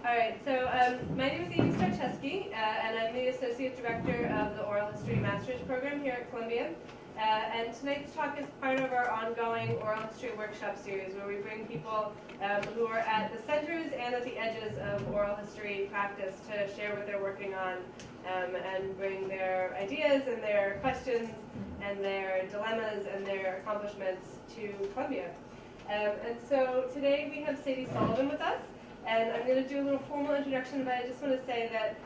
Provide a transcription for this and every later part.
All right, so my name is Amy Starcheski, and I'm the Associate Director of the Oral History Master's Program here at Columbia. And tonight's talk is part of our ongoing Oral History Workshop series, where we bring people who are at the centers and at the edges of oral history practice to share what they're working on and bring their ideas and their questions and their dilemmas and their accomplishments to Columbia. And so today we have Sady Sullivan with us. And I'm going to do a little formal introduction, but I just want to say that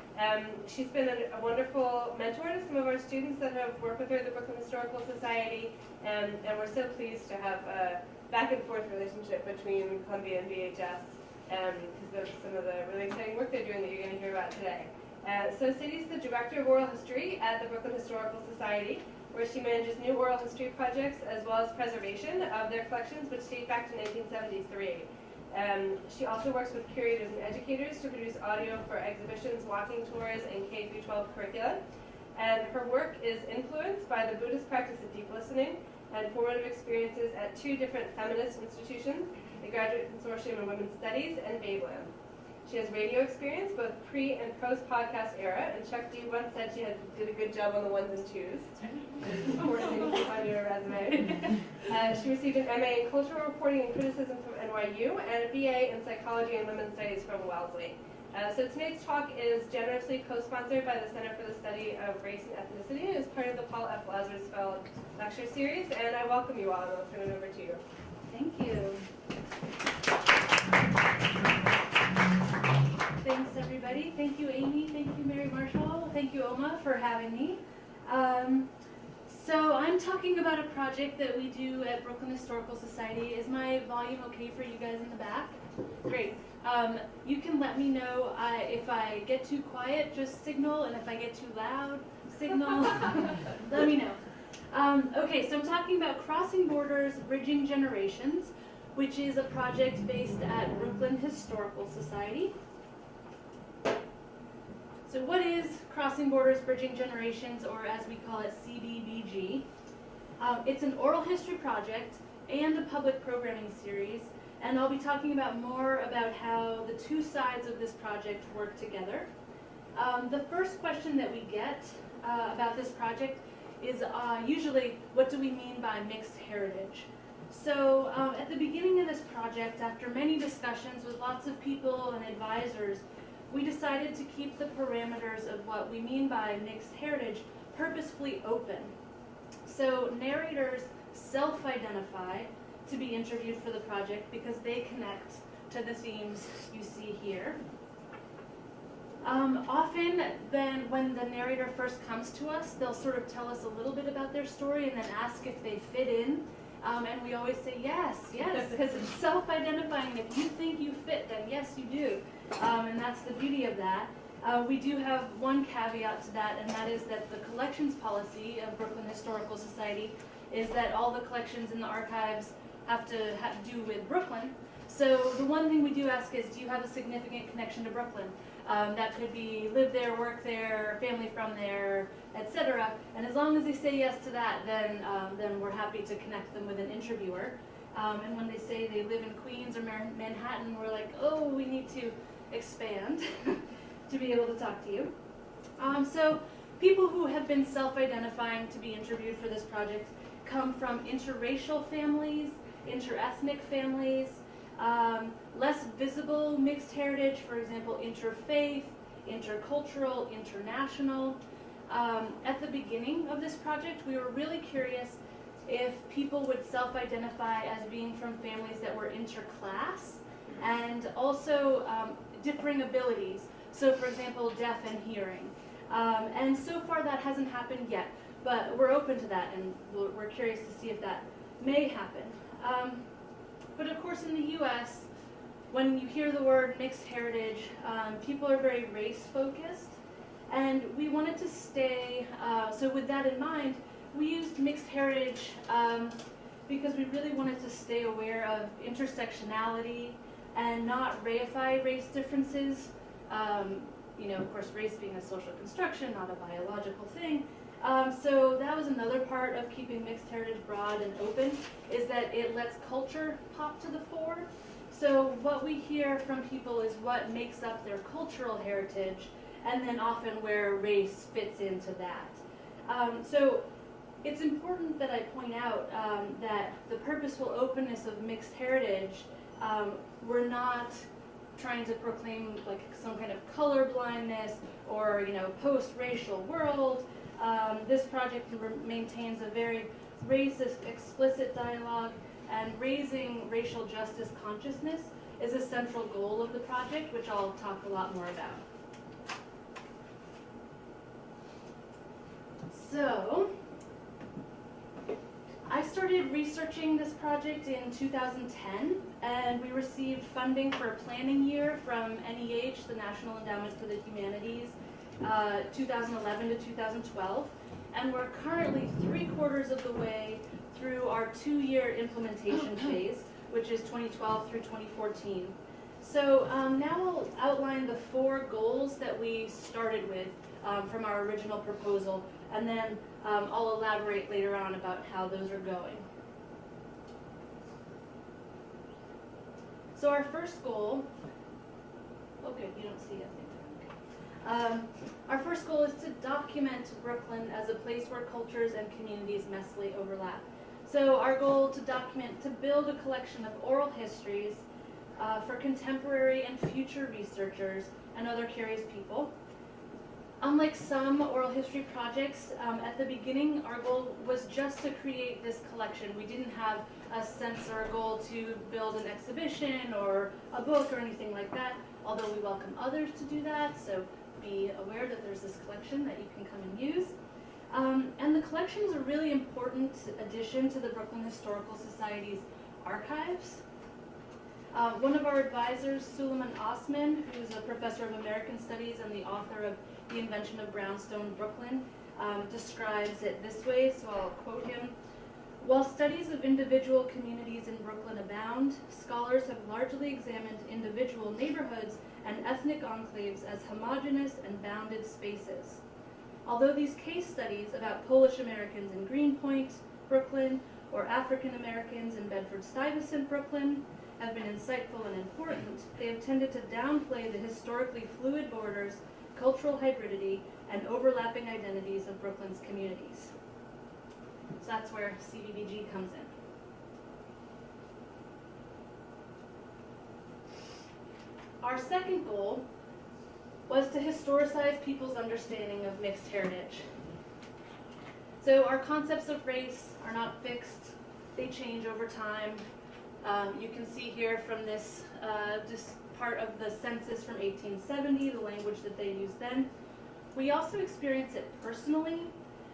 she's been a wonderful mentor to some of our students that have worked with her at the Brooklyn Historical Society, and we're so pleased to have a back and forth relationship between Columbia and BHS, because of some of the really exciting work they're doing that you're going to hear about today. So Sady's the Director of Oral History at the Brooklyn Historical Society, where she manages new oral history projects as well as preservation of their collections, which date back to 1973. She also works with curators and educators to produce audio for exhibitions, walking tours, and K-12 curricula. And her work is influenced by the Buddhist practice of deep listening and formative experiences at two different feminist institutions, the Graduate Consortium in Women's Studies and Babeland. She has radio experience, both pre- and post-podcast era, and Chuck D once said she did a good job on the ones and twos. It's important thing to find in her resume. She received an MA in Cultural Reporting and Criticism from NYU and a BA in Psychology and Women's Studies from Wellesley. So tonight's talk is generously co-sponsored by the Center for the Study of Race and Ethnicity as part of the Paul F. Lazarsfeld Lecture Series, and I welcome you all, and I'll turn it over to you. Thank you. Thanks, everybody. Thank you, Amy. Thank you, Mary Marshall. Thank you, Oma, for having me. So I'm talking about a project that we do at Brooklyn Historical Society. Is my volume okay for you guys in the back? Great. You can let me know if I get too quiet, just signal, and if I get too loud, signal. Let me know. Okay, so I'm talking about Crossing Borders, Bridging Generations, which is a project based at Brooklyn Historical Society. So what is Crossing Borders, Bridging Generations, or as we call it, CBBG? It's an oral history project and a public programming series, and I'll be talking about more about how the two sides of this project work together. The first question that we get about this project is usually, what do we mean by mixed heritage? So at the beginning of this project, after many discussions with lots of people and advisors, we decided to keep the parameters of what we mean by mixed heritage purposefully open. So narrators self-identify to be interviewed for the project because they connect to the themes you see here. Often then when the narrator first comes to us, they'll sort of tell us a little bit about their story and then ask if they fit in. And we always say yes, because it's self-identifying. If you think you fit, then yes, you do. And that's the beauty of that. We do have one caveat to that, and that is that the collections policy of Brooklyn Historical Society is that all the collections in the archives have to do with Brooklyn. So the one thing we do ask is, do you have a significant connection to Brooklyn? That could be live there, work there, family from there, etc. And as long as they say yes to that, then we're happy to connect them with an interviewer. And when they say they live in Queens or Manhattan, we're like, oh, we need to expand to be able to talk to you. So people who have been self-identifying to be interviewed for this project come from interracial families, interethnic families, less visible mixed heritage, for example, interfaith, intercultural, international. At the beginning of this project, we were really curious if people would self-identify as being from families that were interclass and also differing abilities. So, for example, deaf and hearing. And so far that hasn't happened yet, but we're open to that, and we're curious to see if that may happen. But of course in the US, when you hear the word mixed heritage, people are very race focused, and we wanted to stay, so with that in mind, we used mixed heritage because we really wanted to stay aware of intersectionality and not reify race differences. Of course, race being a social construction, not a biological thing. So that was another part of keeping mixed heritage broad and open, is that it lets culture pop to the fore. So what we hear from people is what makes up their cultural heritage, and then often where race fits into that. So it's important that I point out that the purposeful openness of mixed heritage, we're not trying to proclaim like some kind of color blindness or post-racial world. This project maintains a very racist, explicit dialogue, and raising racial justice consciousness is a central goal of the project, which I'll talk a lot more about. So, I started researching this project in 2010, and we received funding for a planning year from NEH, the National Endowment for the Humanities, 2011 to 2012, and we're currently 3/4 of the way through our 2-year implementation phase, which is 2012 through 2014. So now I'll outline the 4 goals that we started with from our original proposal, and then I'll elaborate later on about how those are going. So our first goal, oh good, you don't see it. Our first goal is to document Brooklyn as a place where cultures and communities messily overlap. So our goal to build a collection of oral histories for contemporary and future researchers and other curious people. Unlike some oral history projects, at the beginning our goal was just to create this collection. We didn't have a sense or a goal to build an exhibition or a book or anything like that, although we welcome others to do that, so be aware that there's this collection that you can come and use. And the collection is a really important addition to the Brooklyn Historical Society's archives. One of our advisors, Suleiman Osman, who's a professor of American Studies and the author of The Invention of Brownstone Brooklyn, describes it this way, so I'll quote him. While studies of individual communities in Brooklyn abound, scholars have largely examined individual neighborhoods and ethnic enclaves as homogeneous and bounded spaces. Although these case studies about Polish Americans in Greenpoint, Brooklyn, or African Americans in Bedford-Stuyvesant, Brooklyn, have been insightful and important, they have tended to downplay the historically fluid borders, cultural hybridity, and overlapping identities of Brooklyn's communities. So that's where CBBG comes in. Our second goal was to historicize people's understanding of mixed heritage. So our concepts of race are not fixed, they change over time. You can see here from this part of the census from 1870, the language that they used then. We also experience it personally.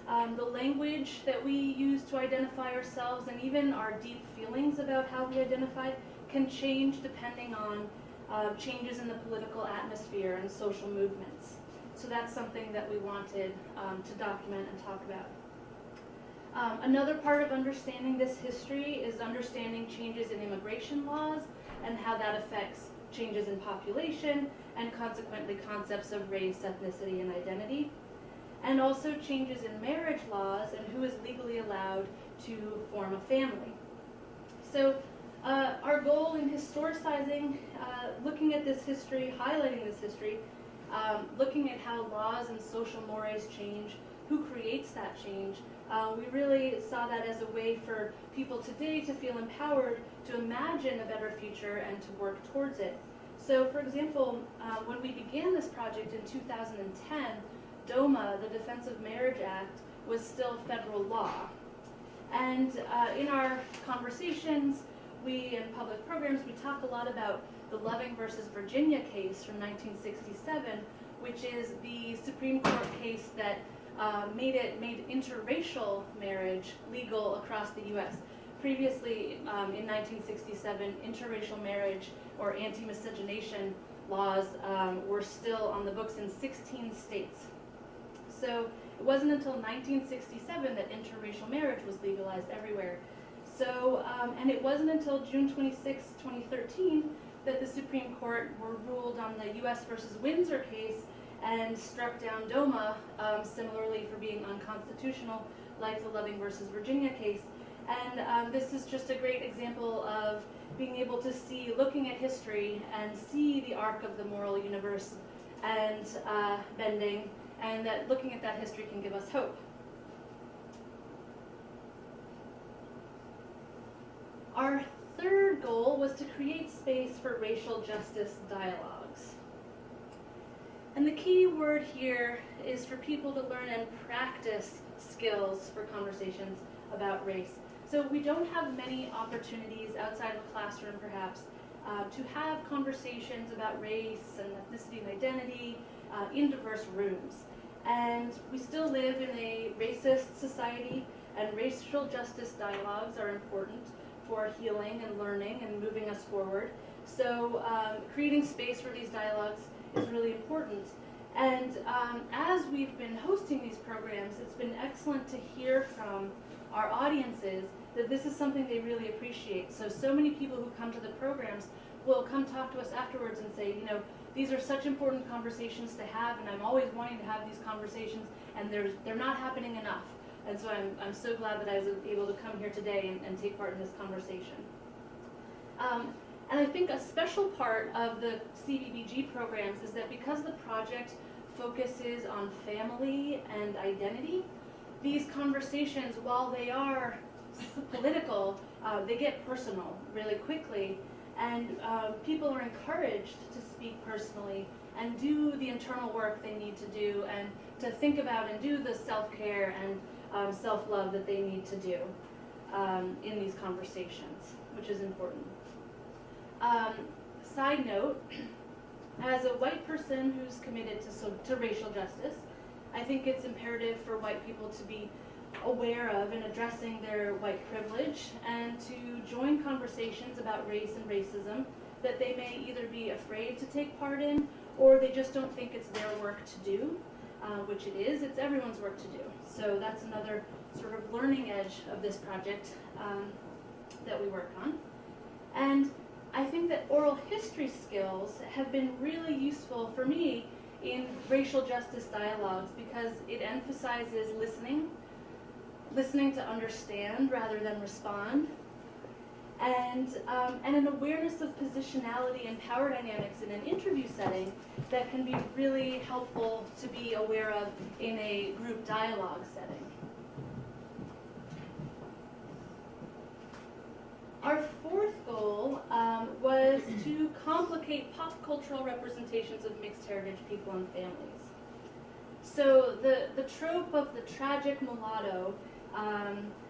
The language that we use to identify ourselves and even our deep feelings about how we identify can change depending on changes in the political atmosphere and social movements. So that's something that we wanted to document and talk about. Another part of understanding this history is understanding changes in immigration laws and how that affects changes in population and consequently concepts of race, ethnicity, and identity. And also changes in marriage laws and who is legally allowed to form a family. So our goal in historicizing, looking at this history, highlighting this history, looking at how laws and social mores change, who creates that change, we really saw that as a way for people today to feel empowered to imagine a better future and to work towards it. So for example, when we began this project in 2010, DOMA, the Defense of Marriage Act, was still federal law. And in our conversations, in public programs, we talk a lot about the Loving versus Virginia case from 1967, which is the Supreme Court case that made interracial marriage legal across the U.S. Previously, in 1967, interracial marriage or anti-miscegenation laws were still on the books in 16 states. So it wasn't until 1967 that interracial marriage was legalized everywhere. So, and it wasn't until June 26, 2013 that the Supreme Court ruled on the U.S. versus Windsor case and struck down DOMA similarly for being unconstitutional, like the Loving versus Virginia case. And this is just a great example of being able to see, looking at history and see the arc of the moral universe and bending, and that looking at that history can give us hope. Our third goal was to create space for racial justice dialogues. And the key word here is for people to learn and practice skills for conversations about race. So we don't have many opportunities outside of the classroom, perhaps, to have conversations about race and ethnicity and identity in diverse rooms. And we still live in a racist society, and racial justice dialogues are important for healing and learning and moving us forward. So creating space for these dialogues is really important. And as we've been hosting these programs, it's been excellent to hear from our audiences that this is something they really appreciate. So many people who come to the programs will come talk to us afterwards and say, you know, these are such important conversations to have, and I'm always wanting to have these conversations, and they're not happening enough. And so I'm so glad that I was able to come here today and take part in this conversation. And I think a special part of the CBBG programs is that because the project focuses on family and identity, these conversations, while they are political, they get personal really quickly, and people are encouraged to speak personally and do the internal work they need to do, and to think about and do the self-care and self-love that they need to do in these conversations, which is important. Side note, as a white person who's committed to racial justice, I think it's imperative for white people to be aware of and addressing their white privilege, and to join conversations about race and racism that they may either be afraid to take part in, or they just don't think it's their work to do, which it is. It's everyone's work to do. So that's another sort of learning edge of this project that we work on. And I think that oral history skills have been really useful for me in racial justice dialogues, because it emphasizes listening to understand rather than respond, and an awareness of positionality and power dynamics in an interview setting that can be really helpful to be aware of in a group dialogue setting. Our fourth goal was to complicate pop cultural representations of mixed heritage people and families. So the trope of the tragic mulatto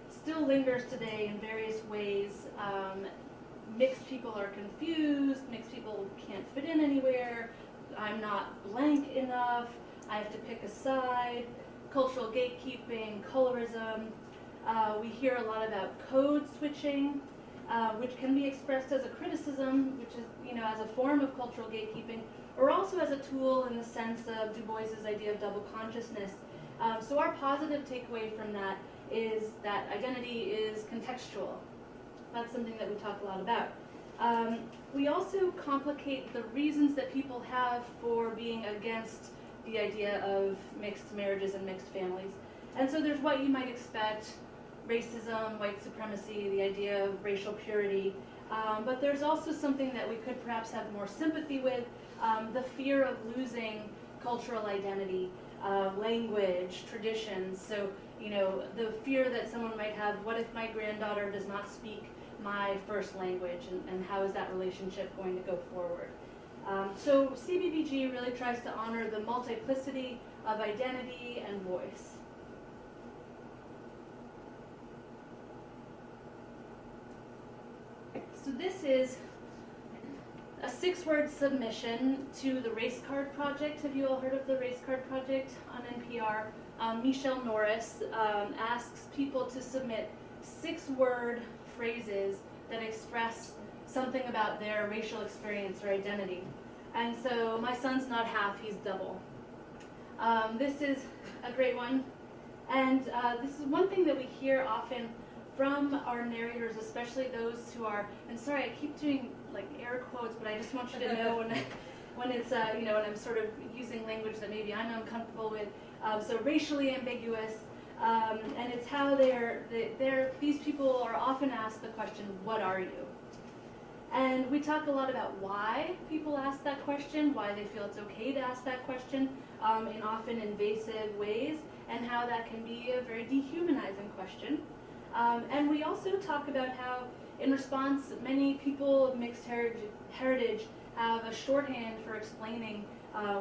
still lingers today in various ways. Mixed people are confused, mixed people can't fit in anywhere, I'm not blank enough, I have to pick a side, cultural gatekeeping, colorism. We hear a lot about code switching, which can be expressed as a criticism, which is, as a form of cultural gatekeeping, or also as a tool in the sense of Du Bois's idea of double consciousness. So our positive takeaway from that is that identity is contextual. That's something that we talk a lot about. We also complicate the reasons that people have for being against the idea of mixed marriages and mixed families. And so there's what you might expect: racism, white supremacy, the idea of racial purity. But there's also something that we could perhaps have more sympathy with, the fear of losing cultural identity, language, traditions. So, the fear that someone might have, what if my granddaughter does not speak my first language, and how is that relationship going to go forward? So CBBG really tries to honor the multiplicity of identity and voice. So this is a 6-word submission to the Race Card Project. Have you all heard of the Race Card Project on NPR? Michelle Norris asks people to submit 6-word phrases that express something about their racial experience or identity. And so my son's not half, he's double. This is a great one. And this is one thing that we hear often from our narrators, especially those who are, and sorry, I keep doing like air quotes, but I just want you to know when it's, when I'm sort of using language that maybe I'm uncomfortable with. So racially ambiguous, And it's how these people are often asked the question, what are you? And we talk a lot about why people ask that question, why they feel it's okay to ask that question in often invasive ways, and how that can be a very dehumanizing question. And we also talk about how, in response, many people of mixed heritage have a shorthand for explaining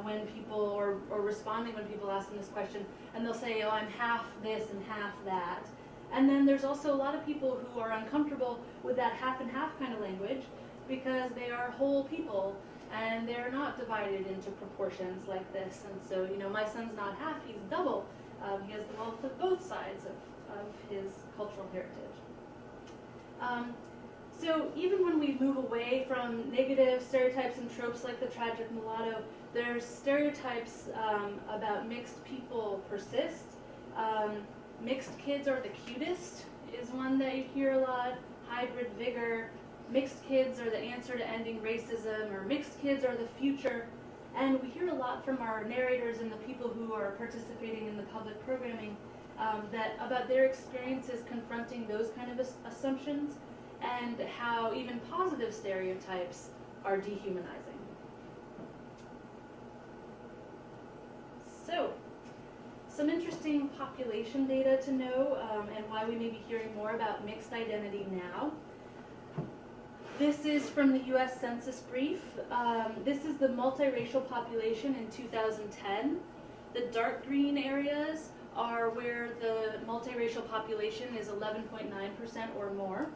when people, or responding when people ask them this question, and they'll say, oh, I'm half this and half that. And then there's also a lot of people who are uncomfortable with that half and half kind of language because they are whole people and they're not divided into proportions like this. And so, you know, my son's not half, he's double. He has the wealth of both sides of his cultural heritage. So even when we move away from negative stereotypes and tropes like the tragic mulatto, there's stereotypes about mixed people persist. Mixed kids are the cutest is one that you hear a lot. Hybrid vigor. Mixed kids are the answer to ending racism, or mixed kids are the future. And we hear a lot from our narrators and the people who are participating in the public programming about their experiences confronting those kind of assumptions, and how even positive stereotypes are dehumanizing. So, some interesting population data to know, and why we may be hearing more about mixed identity now. This is from the US Census Brief. This is the multiracial population in 2010. The dark green areas are where the multiracial population is 11.9% or more.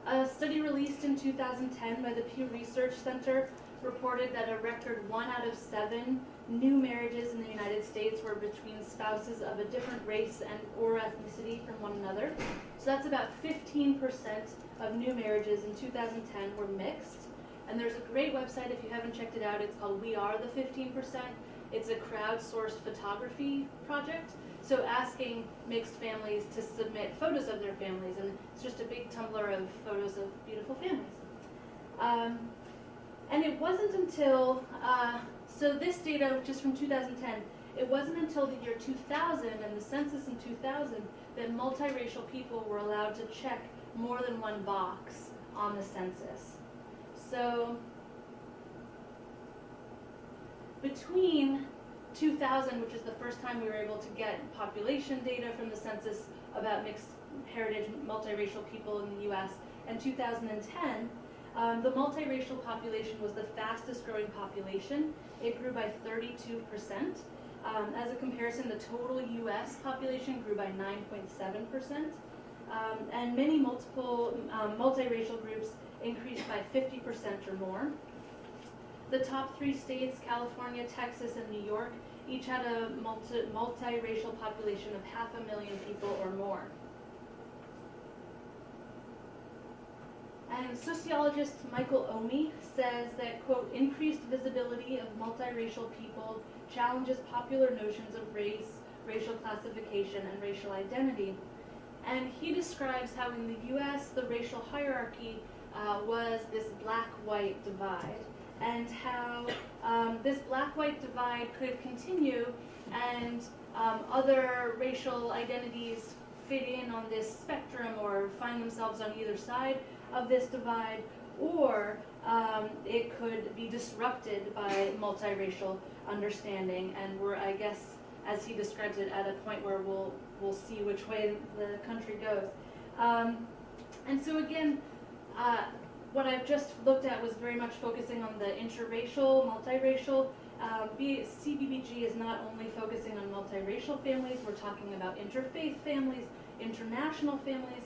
A study released in 2010 by the Pew Research Center reported that a record 1 out of 7 new marriages in the United States were between spouses of a different race and or ethnicity from one another. So that's about 15% of new marriages in 2010 were mixed. And there's a great website, if you haven't checked it out, it's called We Are the 15%. It's a crowdsourced photography project. So asking mixed families to submit photos of their families, and it's just a big Tumblr of photos of beautiful families. And it wasn't until, so this data, which is from 2010, it wasn't until the year 2000 and the census in 2000 that multiracial people were allowed to check more than one box on the census. So between 2000, which is the first time we were able to get population data from the census about mixed heritage multiracial people in the US, and 2010, the multiracial population was the fastest growing population. It grew by 32%. As a comparison, the total US population grew by 9.7%. And many multiracial groups increased by 50% or more. The top 3 states, California, Texas, and New York, each had a multiracial population of 500,000 people or more. And sociologist Michael Ohms says that, quote, increased visibility of multiracial people challenges popular notions of race, racial classification, and racial identity. And he describes how in the US the racial hierarchy was this black-white divide, and how this black-white divide could continue, and other racial identities fit in on this spectrum or find themselves on either side of this divide, or it could be disrupted by multiracial understanding, and we're, I guess, as he describes it, at a point where we'll see which way the country goes. And so again, what I've just looked at was very much focusing on the interracial, multiracial. CBBG is not only focusing on multiracial families, we're talking about interfaith families, international families,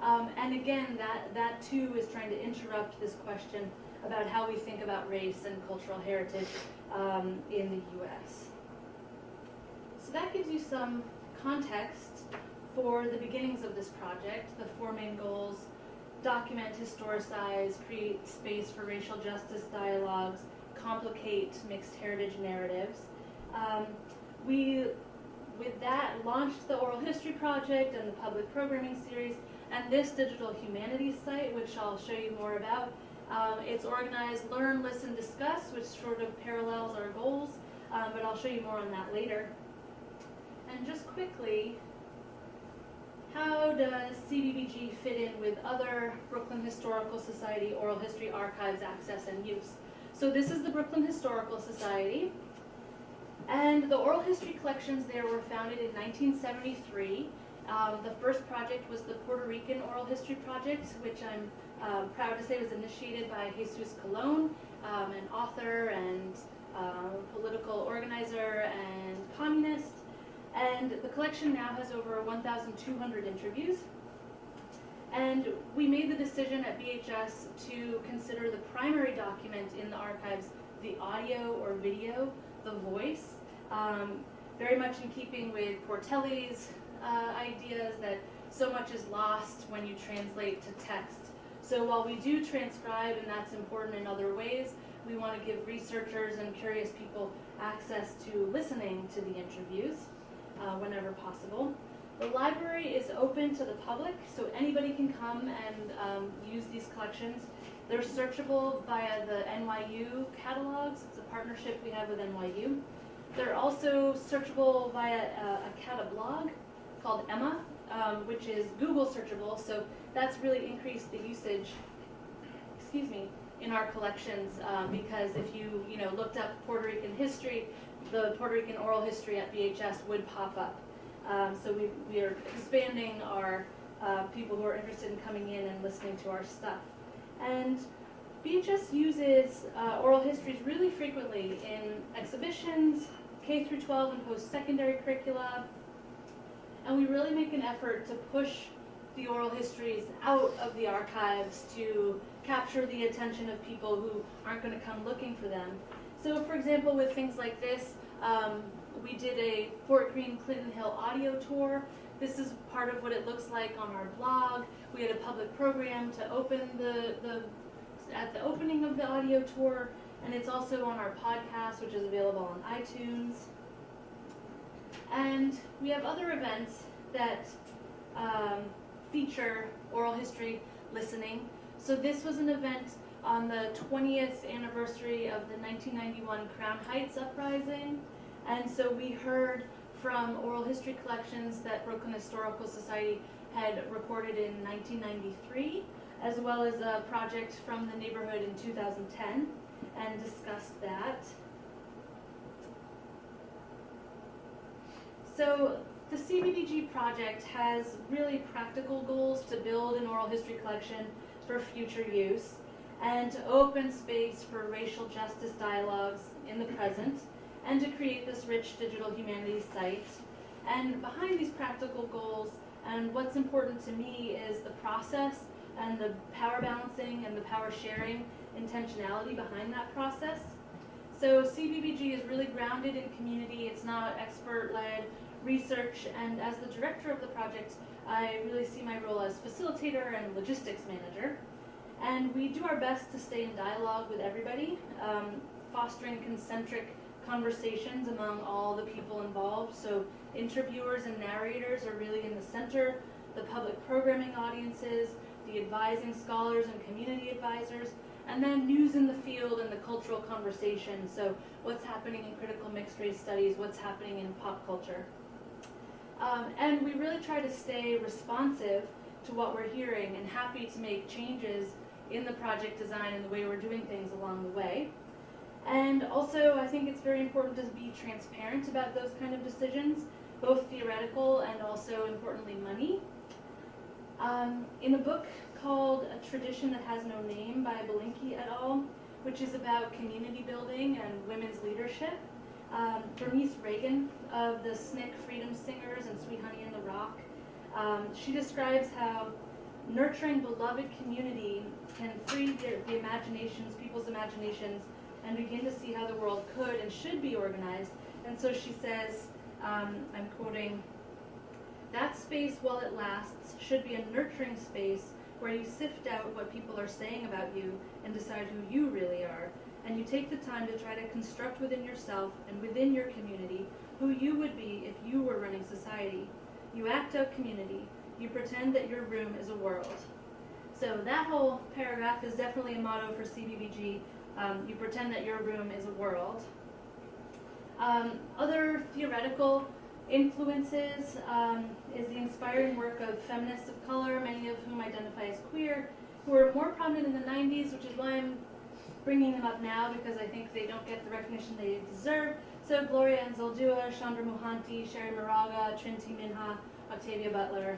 and again, that too is trying to interrupt this question about how we think about race and cultural heritage in the US. So that gives you some context for the beginnings of this project. The 4 main goals: document, historicize, create space for racial justice dialogues, complicate mixed heritage narratives. We, with that, launched the Oral History Project and the public programming series, and this digital humanities site, which I'll show you more about. It's organized Learn, Listen, Discuss, which sort of parallels our goals, but I'll show you more on that later. And just quickly, how does CBBG fit in with other Brooklyn Historical Society oral history archives access and use? So this is the Brooklyn Historical Society, and the oral history collections there were founded in 1973. The first project was the Puerto Rican Oral History Project, which I'm proud to say was initiated by Jesus Colon, an author and political organizer and communist. And the collection now has over 1,200 interviews. And we made the decision at BHS to consider the primary document in the archives the audio or video, the voice, very much in keeping with Portelli's ideas that so much is lost when you translate to text. So while we do transcribe, and that's important in other ways, we want to give researchers and curious people access to listening to the interviews whenever possible. The library is open to the public, so anybody can come and use these collections. They're searchable via the NYU catalogs. It's a partnership we have with NYU. They're also searchable via a catablog called Emma, which is Google searchable, so that's really increased the usage, in our collections, because if you looked up Puerto Rican history, the Puerto Rican oral history at BHS would pop up. So we are expanding our people who are interested in coming in and listening to our stuff. And BHS uses oral histories really frequently in exhibitions, K through 12 and post-secondary curricula. And we really make an effort to push the oral histories out of the archives to capture the attention of people who aren't going to come looking for them. So for example, with things like this, we did a Fort Greene Clinton Hill audio tour. This is part of what it looks like on our blog. We had a public program to open at the opening of the audio tour, and it's also on our podcast, which is available on iTunes. And we have other events that feature oral history listening. So this was an event on the 20th anniversary of the 1991 Crown Heights uprising. And so we heard from oral history collections that Brooklyn Historical Society had recorded in 1993, as well as a project from the neighborhood in 2010, and discussed that. So the CBBG project has really practical goals to build an oral history collection for future use, and to open space for racial justice dialogues in the present, and to create this rich digital humanities site. And behind these practical goals, and what's important to me, is the process and the power balancing and the power sharing intentionality behind that process. So CBBG is really grounded in community. It's not expert-led research, and as the director of the project, I really see my role as facilitator and logistics manager. And we do our best to stay in dialogue with everybody, fostering concentric conversations among all the people involved. So interviewers and narrators are really in the center, the public programming audiences, the advising scholars and community advisors, and then news in the field and the cultural conversation. So what's happening in critical mixed race studies, what's happening in pop culture. And we really try to stay responsive to what we're hearing and happy to make changes in the project design and the way we're doing things along the way. And also, I think it's very important to be transparent about those kind of decisions, both theoretical and also, importantly, money. In a book called A Tradition That Has No Name by Belinkie et al., which is about community building and women's leadership, Bernice Reagan of the SNCC Freedom Singers and Sweet Honey in the Rock, she describes how nurturing beloved community can free the imaginations, people's imaginations, and begin to see how the world could and should be organized. And so she says, I'm quoting, "That space, while it lasts, should be a nurturing space where you sift out what people are saying about you and decide who you really are. And you take the time to try to construct within yourself and within your community who you would be if you were running society. You act out community. You pretend that your room is a world." So that whole paragraph is definitely a motto for CBBG. You pretend that your room is a world. Other theoretical influences is the inspiring work of feminists of color, many of whom identify as queer, who were more prominent in the 90s, which is why I'm bringing them up now, because I think they don't get the recognition they deserve. So Gloria Anzaldúa, Chandra Mohanty, Sherry Moraga, Trinity Minha, Octavia Butler.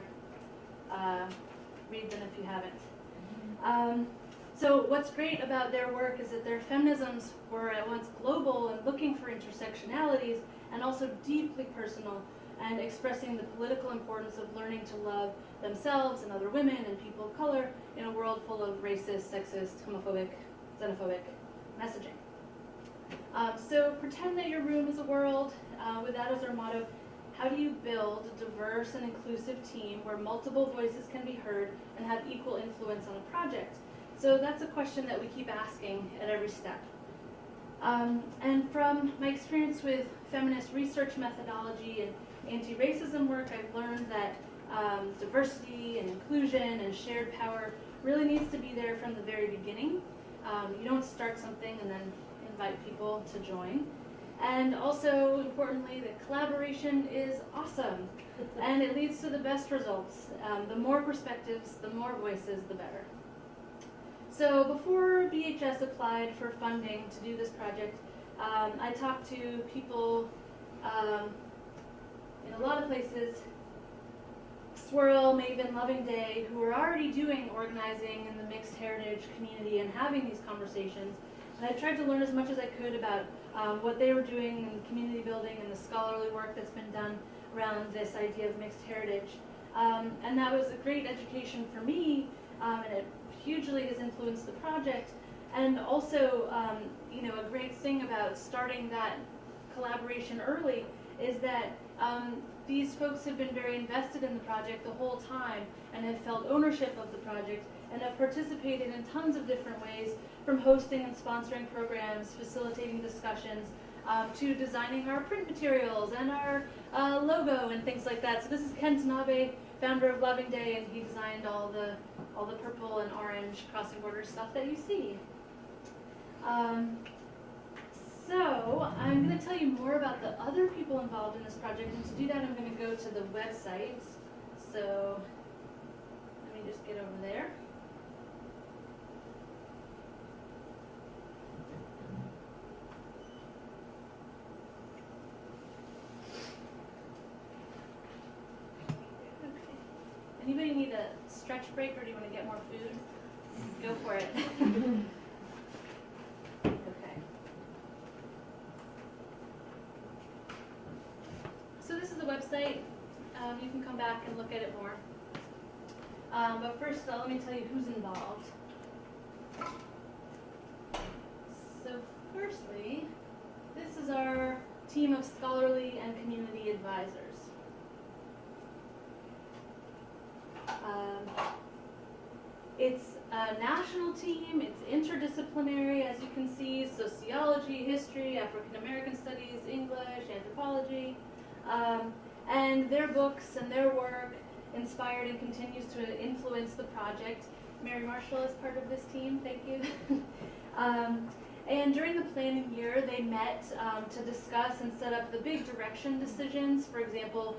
Read them if you haven't. So what's great about their work is that their feminisms were at once global and looking for intersectionalities, and also deeply personal, and expressing the political importance of learning to love themselves and other women and people of color in a world full of racist, sexist, homophobic, xenophobic messaging. So pretend that your room is a world. With that as our motto, how do you build a diverse and inclusive team where multiple voices can be heard and have equal influence on a project? So that's a question that we keep asking at every step. And from my experience with feminist research methodology and anti-racism work, I've learned that diversity and inclusion and shared power really needs to be there from the very beginning. You don't start something and then invite people to join. And also, importantly, that collaboration is awesome, and it leads to the best results. The more perspectives, the more voices, the better. So before BHS applied for funding to do this project, I talked to people in a lot of places, Swirl, Maven, Loving Day, who were already doing organizing in the mixed heritage community and having these conversations. And I tried to learn as much as I could about what they were doing in community building and the scholarly work that's been done around this idea of mixed heritage. And that was a great education for me, and it hugely has influenced the project. And also, you know, a great thing about starting that collaboration early is that these folks have been very invested in the project the whole time and have felt ownership of the project and have participated in tons of different ways, from hosting and sponsoring programs, facilitating discussions, to designing our print materials and our logo and things like that. So this is Ken Tanabe, founder of Loving Day, and he designed all the purple and orange crossing border stuff that you see. So I'm going to tell you more about the other people involved in this project, and to do that I'm going to go to the website. So let me just get over there. Okay. Anybody need a stretch break, or do you want to get more food? Go for it. So this is the website. You can come back and look at it more. But first, let me tell you who's involved. So firstly, this is our team of scholarly and community advisors. It's a national team, it's interdisciplinary, as you can see, sociology, history, African American studies, English, anthropology. And their books and their work inspired and continues to influence the project. Mary Marshall is part of this team, thank you. And during the planning year, they met to discuss and set up the big direction decisions, for example,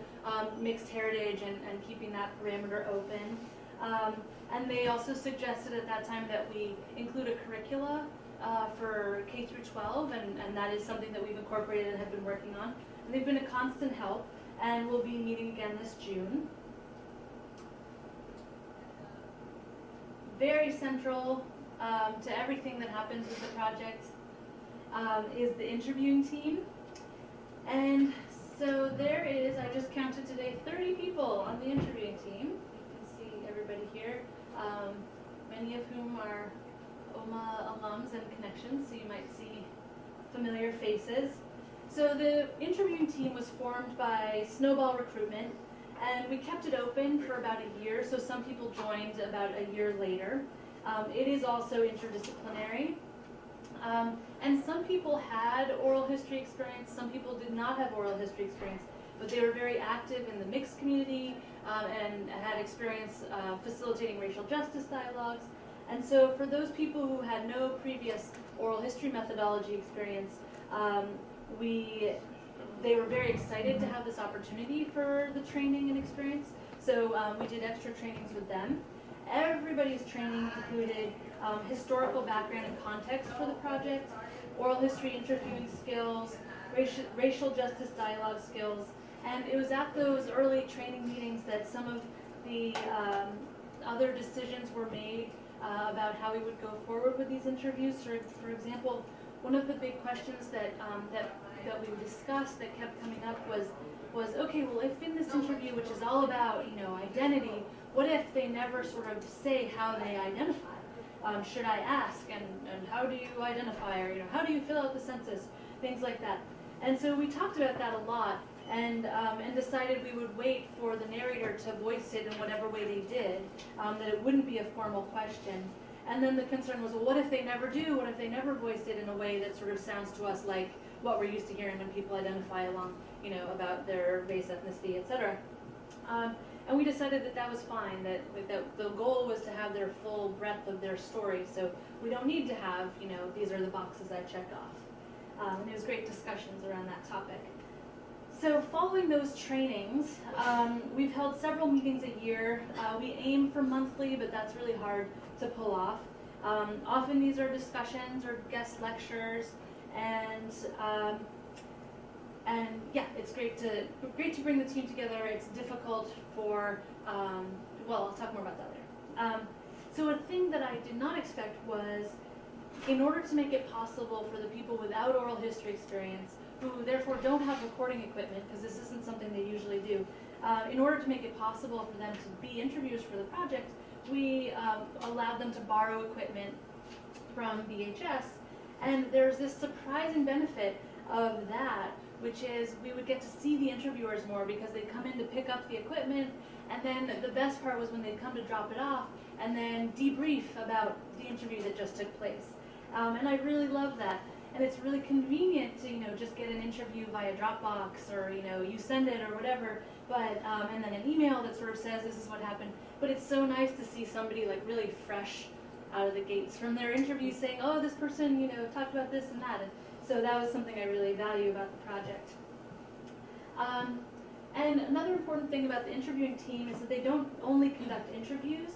mixed heritage and keeping that parameter open. And they also suggested at that time that we include a curricula for K through 12, and that is something that we've incorporated and have been working on. And they've been a constant help, and we'll be meeting again this June. Very central to everything that happens with the project is the interviewing team. And so there is, I just counted today, 30 people on the interviewing team. You can see everybody here, many of whom are OMA alums and connections, so you might see familiar faces. So the interviewing team was formed by Snowball Recruitment, and we kept it open for about a year, so some people joined about a year later. It is also interdisciplinary. And some people had oral history experience, some people did not have oral history experience, but they were very active in the mixed community and had experience facilitating racial justice dialogues. And so for those people who had no previous oral history methodology experience, we they were very excited to have this opportunity for the training and experience. So we did extra trainings with them. Everybody's training included historical background and context for the project, oral history interviewing skills, racial justice dialogue skills, and it was at those early training meetings that some of the other decisions were made about how we would go forward with these interviews. For example, one of the big questions that we discussed that kept coming up was okay, well, if in this interview, which is all about identity, what if they never sort of say how they identify? Should I ask? And how do you identify? Or how do you fill out the census? Things like that. And so we talked about that a lot, and decided we would wait for the narrator to voice it in whatever way they did, that it wouldn't be a formal question. And then the concern was, well, what if they never do? What if they never voice it in a way that sort of sounds to us like what we're used to hearing when people identify along, about their race, ethnicity, etc. And we decided that that was fine, that the goal was to have their full breadth of their story, so we don't need to have, these are the boxes I checked off. And it was great discussions around that topic. So following those trainings, we've held several meetings a year. We aim for monthly, but that's really hard to pull off. Often these are discussions or guest lectures, and yeah, it's great to bring the team together. It's difficult for, well, I'll talk more about that later. So a thing that I did not expect was, in order to make it possible for the people without oral history experience, who therefore don't have recording equipment, because this isn't something they usually do, in order to make it possible for them to be interviewers for the project, we allowed them to borrow equipment from VHS. And there's this surprising benefit of that, which is we would get to see the interviewers more because they'd come in to pick up the equipment, and then the best part was when they'd come to drop it off and then debrief about the interview that just took place. And I really love that. And it's really convenient to, just get an interview via Dropbox, or, you send it or whatever, but, and then an email that sort of says this is what happened. But it's so nice to see somebody like really fresh out of the gates from their interview saying, oh, this person, talked about this and that. And so that was something I really value about the project. And another important thing about the interviewing team is that they don't only conduct interviews.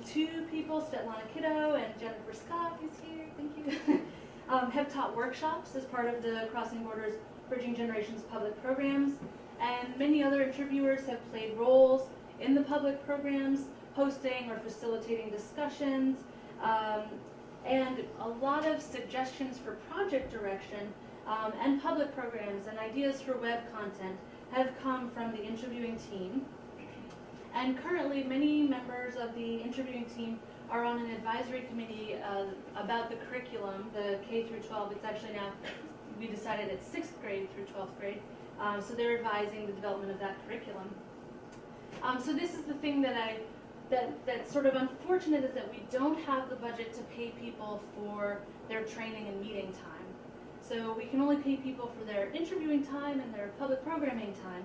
Two people, Svetlana Kiddo and Jennifer Scott, who's here, thank you, have taught workshops as part of the Crossing Borders Bridging Generations public programs. And many other interviewers have played roles in the public programs, hosting or facilitating discussions, and a lot of suggestions for project direction and public programs and ideas for web content have come from the interviewing team. And currently, many members of the interviewing team are on an advisory committee about the curriculum, the K through 12. It's actually now, we decided it's 6th grade through 12th grade. So they're advising the development of that curriculum. So this is the thing that's sort of unfortunate, is that we don't have the budget to pay people for their training and meeting time. So we can only pay people for their interviewing time and their public programming time.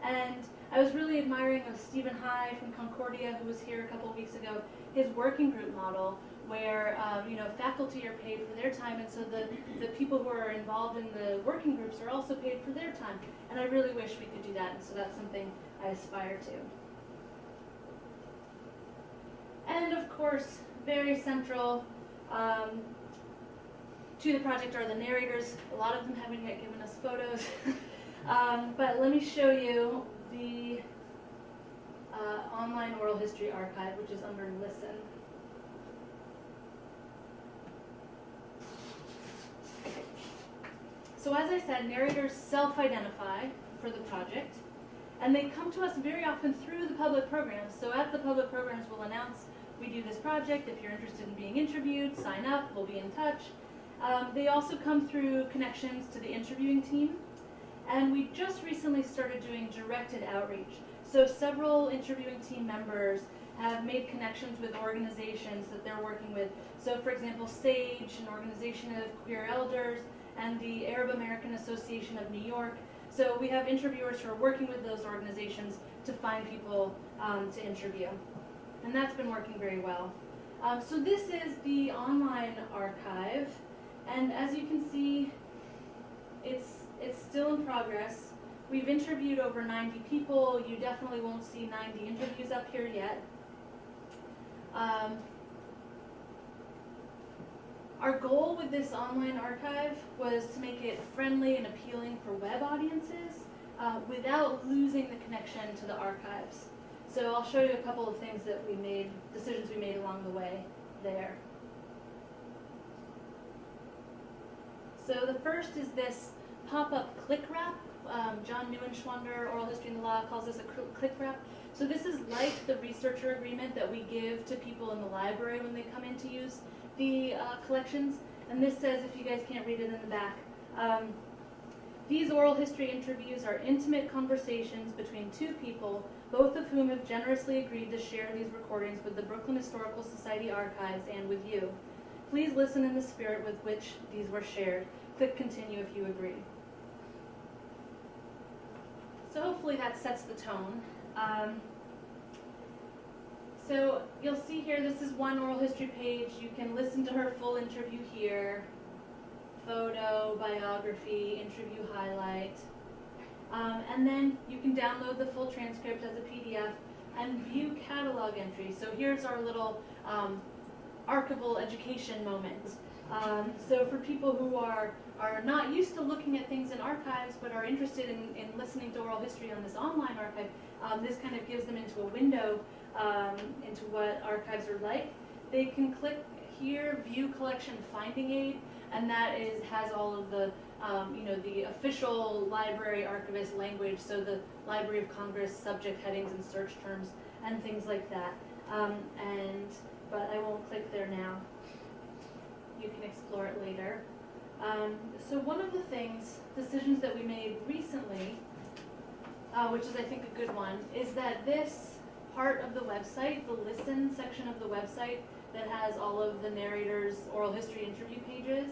And I was really admiring of Stephen High from Concordia, who was here a couple of weeks ago, his working group model, where faculty are paid for their time, and so the people who are involved in the working groups are also paid for their time. And I really wish we could do that, and so that's something I aspire to. And of course, very central to the project are the narrators. A lot of them haven't yet given us photos. But let me show you the online oral history archive, which is under Listen. So as I said, narrators self-identify for the project, and they come to us very often through the public programs. So at the public programs, we'll announce we do this project. If you're interested in being interviewed, sign up, we'll be in touch. They also come through connections to the interviewing team. And we just recently started doing directed outreach. So several interviewing team members have made connections with organizations that they're working with. So for example, SAGE, an organization of queer elders, and the Arab American Association of New York. So we have interviewers who are working with those organizations to find people to interview. And that's been working very well. So this is the online archive. And as you can see, it's still in progress. We've interviewed over 90 people. You definitely won't see 90 interviews up here yet. Our goal with this online archive was to make it friendly and appealing for web audiences without losing the connection to the archives. So I'll show you a couple of things that we made, decisions we made along the way there. So the first is this pop-up click wrap. John Neuenschwander, Oral History and the Law, calls this a click wrap. So this is like the researcher agreement that we give to people in the library when they come in to use the collections. And this says, if you guys can't read it in the back, these oral history interviews are intimate conversations between two people, both of whom have generously agreed to share these recordings with the Brooklyn Historical Society archives and with you. Please listen in the spirit with which these were shared. Click continue if you agree. So hopefully that sets the tone. So you'll see here, this is one oral history page. You can listen to her full interview here. Photo, biography, interview highlight. And then you can download the full transcript as a PDF and view catalog entries. So here's our little archival education moment. So for people who are not used to looking at things in archives but are interested in listening to oral history on this online archive, this kind of gives them into a window into what archives are like. They can click here, View Collection Finding Aid, and that has all of the the official library archivist language, so the Library of Congress subject headings and search terms and things like that. But I won't click there now. You can explore it later. So one of the decisions that we made recently, which is I think a good one, is that this part of the website, the listen section of the website that has all of the narrators' oral history interview pages,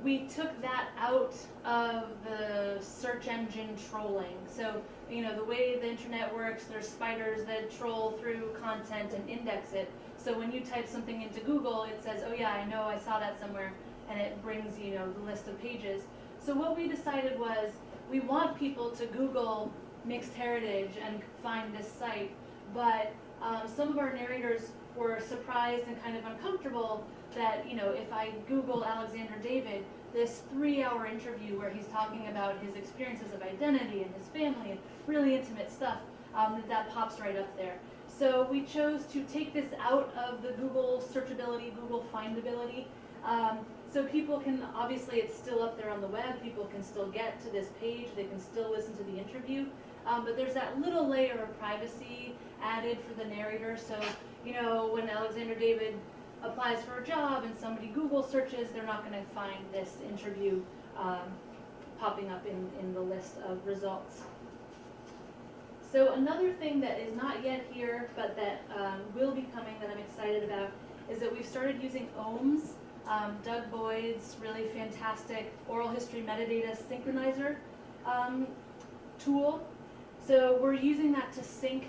we took that out of the search engine trolling. So, the way the internet works, there's spiders that troll through content and index it. So when you type something into Google, it says, oh yeah, I know, I saw that somewhere, and it brings, the list of pages. So what we decided was, we want people to Google mixed heritage and find this site, but some of our narrators were surprised and kind of uncomfortable that, if I Google Alexander David, this 3-hour interview where he's talking about his experiences of identity and his family and really intimate stuff, that pops right up there. So we chose to take this out of the Google searchability, Google findability. So people can, obviously it's still up there on the web, people can still get to this page, they can still listen to the interview, but there's that little layer of privacy added for the narrator. So, when Alexander David applies for a job and somebody Google searches, they're not going to find this interview popping up in the list of results. So another thing that is not yet here, but that will be coming that I'm excited about, is that we've started using Ohms, Doug Boyd's really fantastic oral history metadata synchronizer tool. So we're using that to sync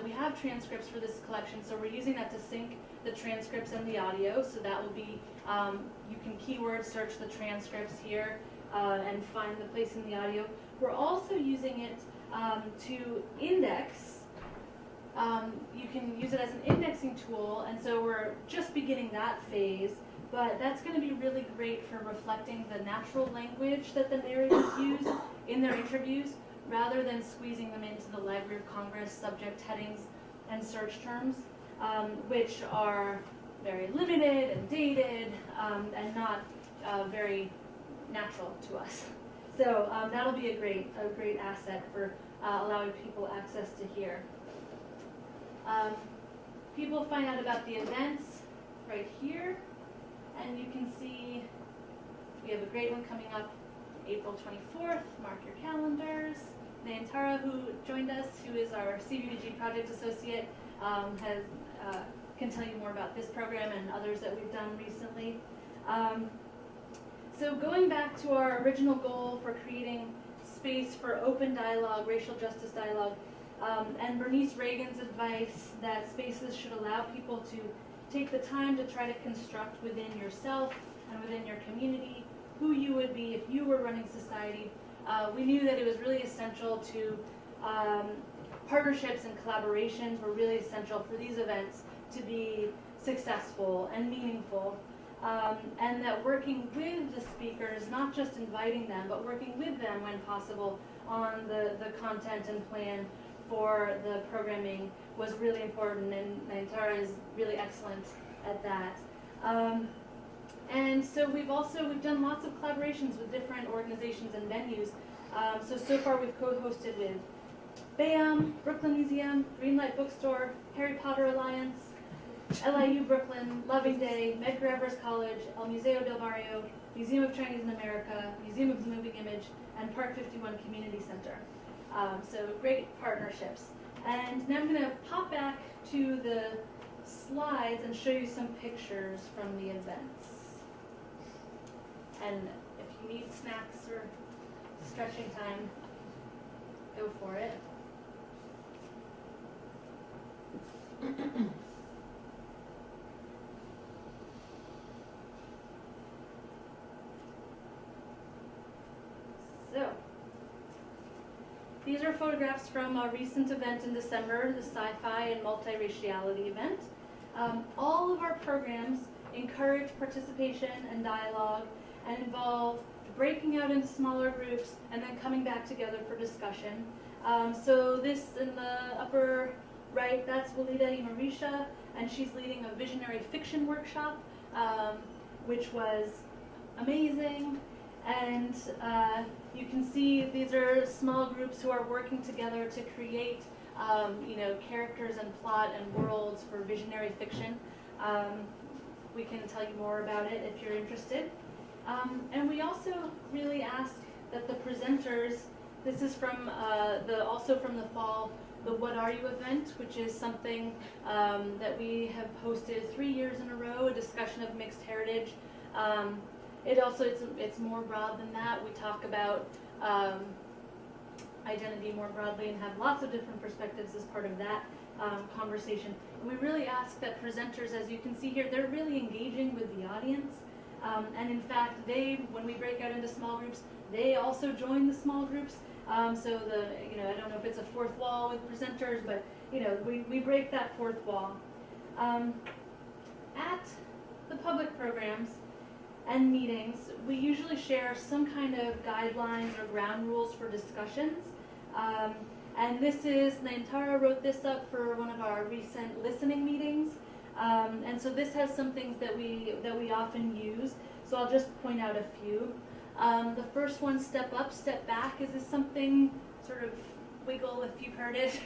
we have transcripts for this collection, so we're using that to sync the transcripts and the audio. So that will be, you can keyword search the transcripts here and find the place in the audio. We're also using it to index. You can use it as an indexing tool, and so we're just beginning that phase, but that's going to be really great for reflecting the natural language that the narrators use in their interviews, rather than squeezing them into the Library of Congress subject headings and search terms, which are very limited and dated and not very natural to us. So that'll be a great asset for allowing people access to here. People find out about the events right here, and you can see we have a great one coming up April 24th. Mark your calendars. Nayantara, who joined us, who is our CBBG Project Associate, can tell you more about this program and others that we've done recently. So going back to our original goal for creating space for open dialogue, racial justice dialogue, and Bernice Reagan's advice that spaces should allow people to take the time to try to construct within yourself and within your community who you would be if you were running society. We knew that it was really essential to, partnerships and collaborations were really essential for these events to be successful and meaningful. And that working with the speakers, not just inviting them, but working with them when possible on the content and plan for the programming was really important, and Nayantara is really excellent at that. And so we've done lots of collaborations with different organizations and venues. So far we've co-hosted with BAM, Brooklyn Museum, Greenlight Bookstore, Harry Potter Alliance, LIU Brooklyn, Loving Day, Medgar Evers College, El Museo del Barrio, Museum of Chinese in America, Museum of the Moving Image, and Park 51 Community Center. So great partnerships. And now I'm going to pop back to the slides and show you some pictures from the events. And if you need snacks or stretching time, go for it. So, these are photographs from a recent event in December, the Sci-Fi and Multiraciality event. All of our programs encourage participation and dialogue and involve breaking out into smaller groups and then coming back together for discussion. So this in the upper right, that's Walida Imarisha, and she's leading a visionary fiction workshop, which was amazing. And you can see these are small groups who are working together to create characters and plot and worlds for visionary fiction. We can tell you more about it if you're interested. And we also really ask that the presenters, this is from also from the fall, the What Are You event, which is something that we have hosted 3 years in a row, a discussion of mixed heritage. It's more broad than that. We talk about identity more broadly and have lots of different perspectives as part of that conversation. And we really ask that presenters, as you can see here, they're really engaging with the audience. And in fact, when we break out into small groups, they also join the small groups. So I don't know if it's a fourth wall with presenters, but we break that fourth wall. At the public programs and meetings, we usually share some kind of guidelines or ground rules for discussions. And Nayantara wrote this up for one of our recent listening meetings. And so this has some things that we often use. So I'll just point out a few. The first one, step up, step back. Is this something sort of wiggle if you've heard it?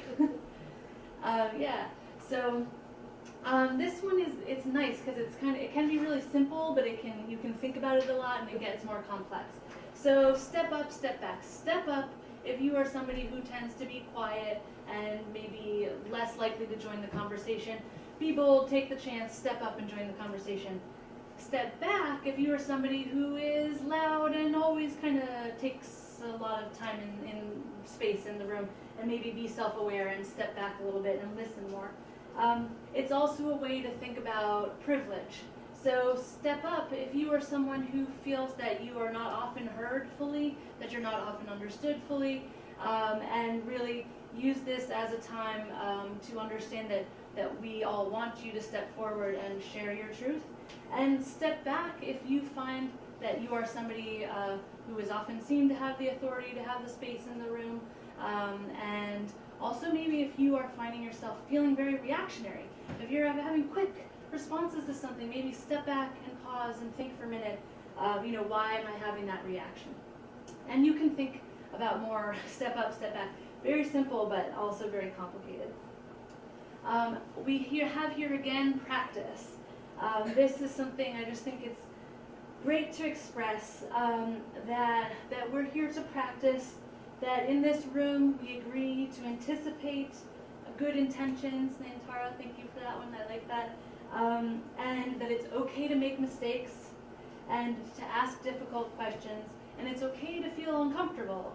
Yeah. So this one it's nice because it can be really simple, but you can think about it a lot and it gets more complex. So step up, step back. Step up if you are somebody who tends to be quiet and maybe less likely to join the conversation. Be bold, take the chance, step up and join the conversation. Step back if you are somebody who is loud and always kind of takes a lot of time in space in the room, and maybe be self-aware and step back a little bit and listen more. It's also a way to think about privilege. So step up if you are someone who feels that you are not often heard fully, that you're not often understood fully, and really use this as a time to understand that we all want you to step forward and share your truth. And step back if you find that you are somebody who is often seen to have the authority to have the space in the room. And also maybe if you are finding yourself feeling very reactionary, if you're having quick responses to something, maybe step back and pause and think for a minute, why am I having that reaction? And you can think about more step up, step back. Very simple, but also very complicated. We have here again practice. This is something I just think it's great to express, that we're here to practice, that in this room we agree to anticipate good intentions. Nayantara, thank you for that one, I like that. And that it's okay to make mistakes and to ask difficult questions, and it's okay to feel uncomfortable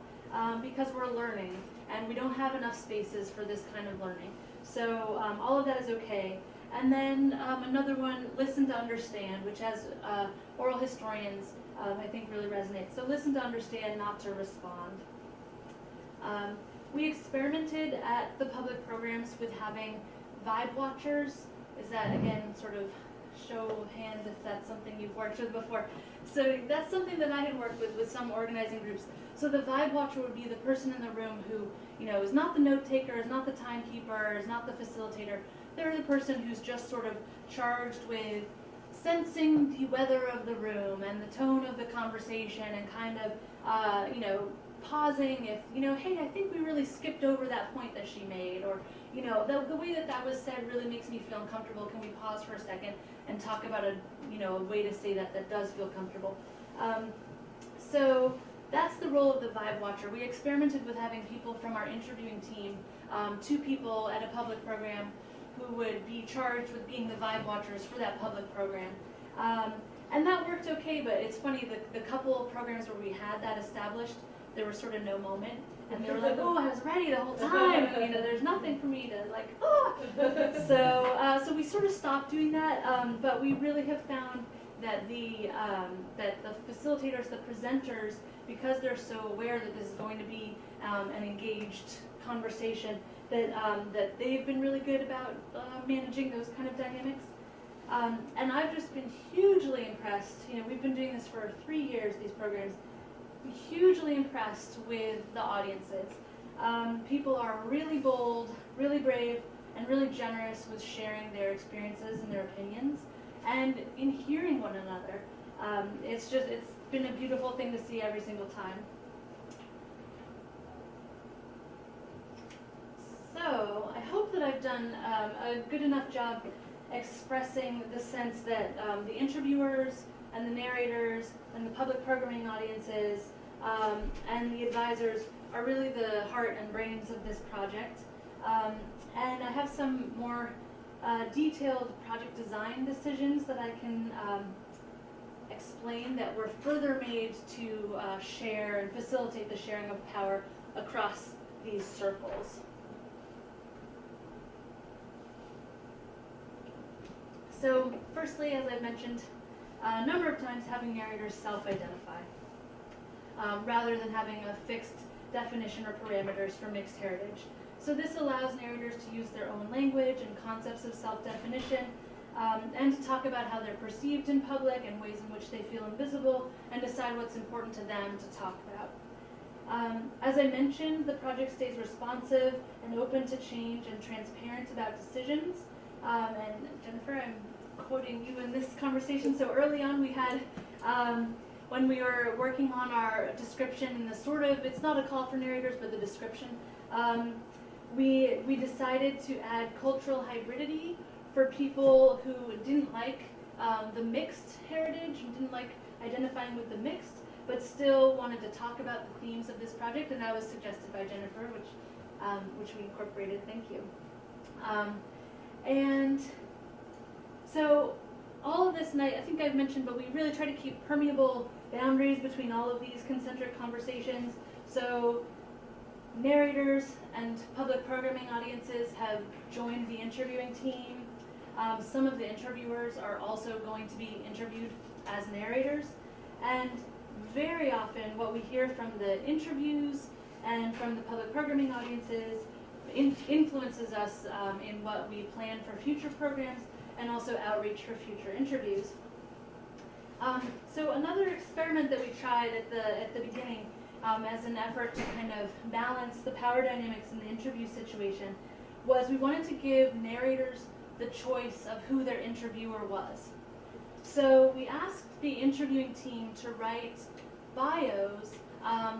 because we're learning and we don't have enough spaces for this kind of learning. So all of that is okay. And then another one, listen to understand, which as oral historians, I think really resonates. So listen to understand, not to respond. We experimented at the public programs with having vibe watchers. Is that, again, sort of show of hands if that's something you've worked with before? So that's something that I had worked with some organizing groups. So the vibe watcher would be the person in the room who, is not the note taker, is not the timekeeper, is not the facilitator. They're the person who's just sort of charged with sensing the weather of the room and the tone of the conversation and kind of, pausing if, hey, I think we really skipped over that point that she made, or, the way that was said really makes me feel uncomfortable. Can we pause for a second and talk about a way to say that does feel comfortable? So that's the role of the vibe watcher. We experimented with having people from our interviewing team, 2 people at a public program who would be charged with being the vibe watchers for that public program. And that worked okay, but it's funny, the couple of programs where we had that established, there was sort of no moment. And they were like, oh, I was ready the whole time. And, there's nothing for me to like, oh. So we sort of stopped doing that, but we really have found that the facilitators, the presenters, because they're so aware that this is going to be an engaged conversation, that they've been really good about managing those kind of dynamics. And I've just been hugely impressed. We've been doing this for 3 years, these programs. Hugely impressed with the audiences. People are really bold, really brave, and really generous with sharing their experiences and their opinions, and in hearing one another. It's been a beautiful thing to see every single time. So I hope that I've done a good enough job expressing the sense that the interviewers and the narrators and the public programming audiences and the advisors are really the heart and brains of this project. And I have some more detailed project design decisions that I can explain that were further made to share and facilitate the sharing of power across these circles. So firstly, as I've mentioned a number of times, having narrators self-identify rather than having a fixed definition or parameters for mixed heritage. So this allows narrators to use their own language and concepts of self-definition and to talk about how they're perceived in public and ways in which they feel invisible, and decide what's important to them to talk about. As I mentioned, the project stays responsive and open to change and transparent about decisions. And Jennifer, I'm quoting you in this conversation. So early on we had, when we were working on our description and it's not a call for narrators, but the description, we decided to add cultural hybridity for people who didn't like the mixed heritage, and didn't like identifying with the mixed, but still wanted to talk about the themes of this project, and that was suggested by Jennifer, which we incorporated. Thank you. And so all of this, and I think I've mentioned, but we really try to keep permeable boundaries between all of these concentric conversations. So narrators and public programming audiences have joined the interviewing team. Some of the interviewers are also going to be interviewed as narrators. And very often what we hear from the interviews and from the public programming audiences influences us in what we plan for future programs and also outreach for future interviews. So another experiment that we tried at the beginning as an effort to kind of balance the power dynamics in the interview situation was we wanted to give narrators the choice of who their interviewer was. So we asked the interviewing team to write bios,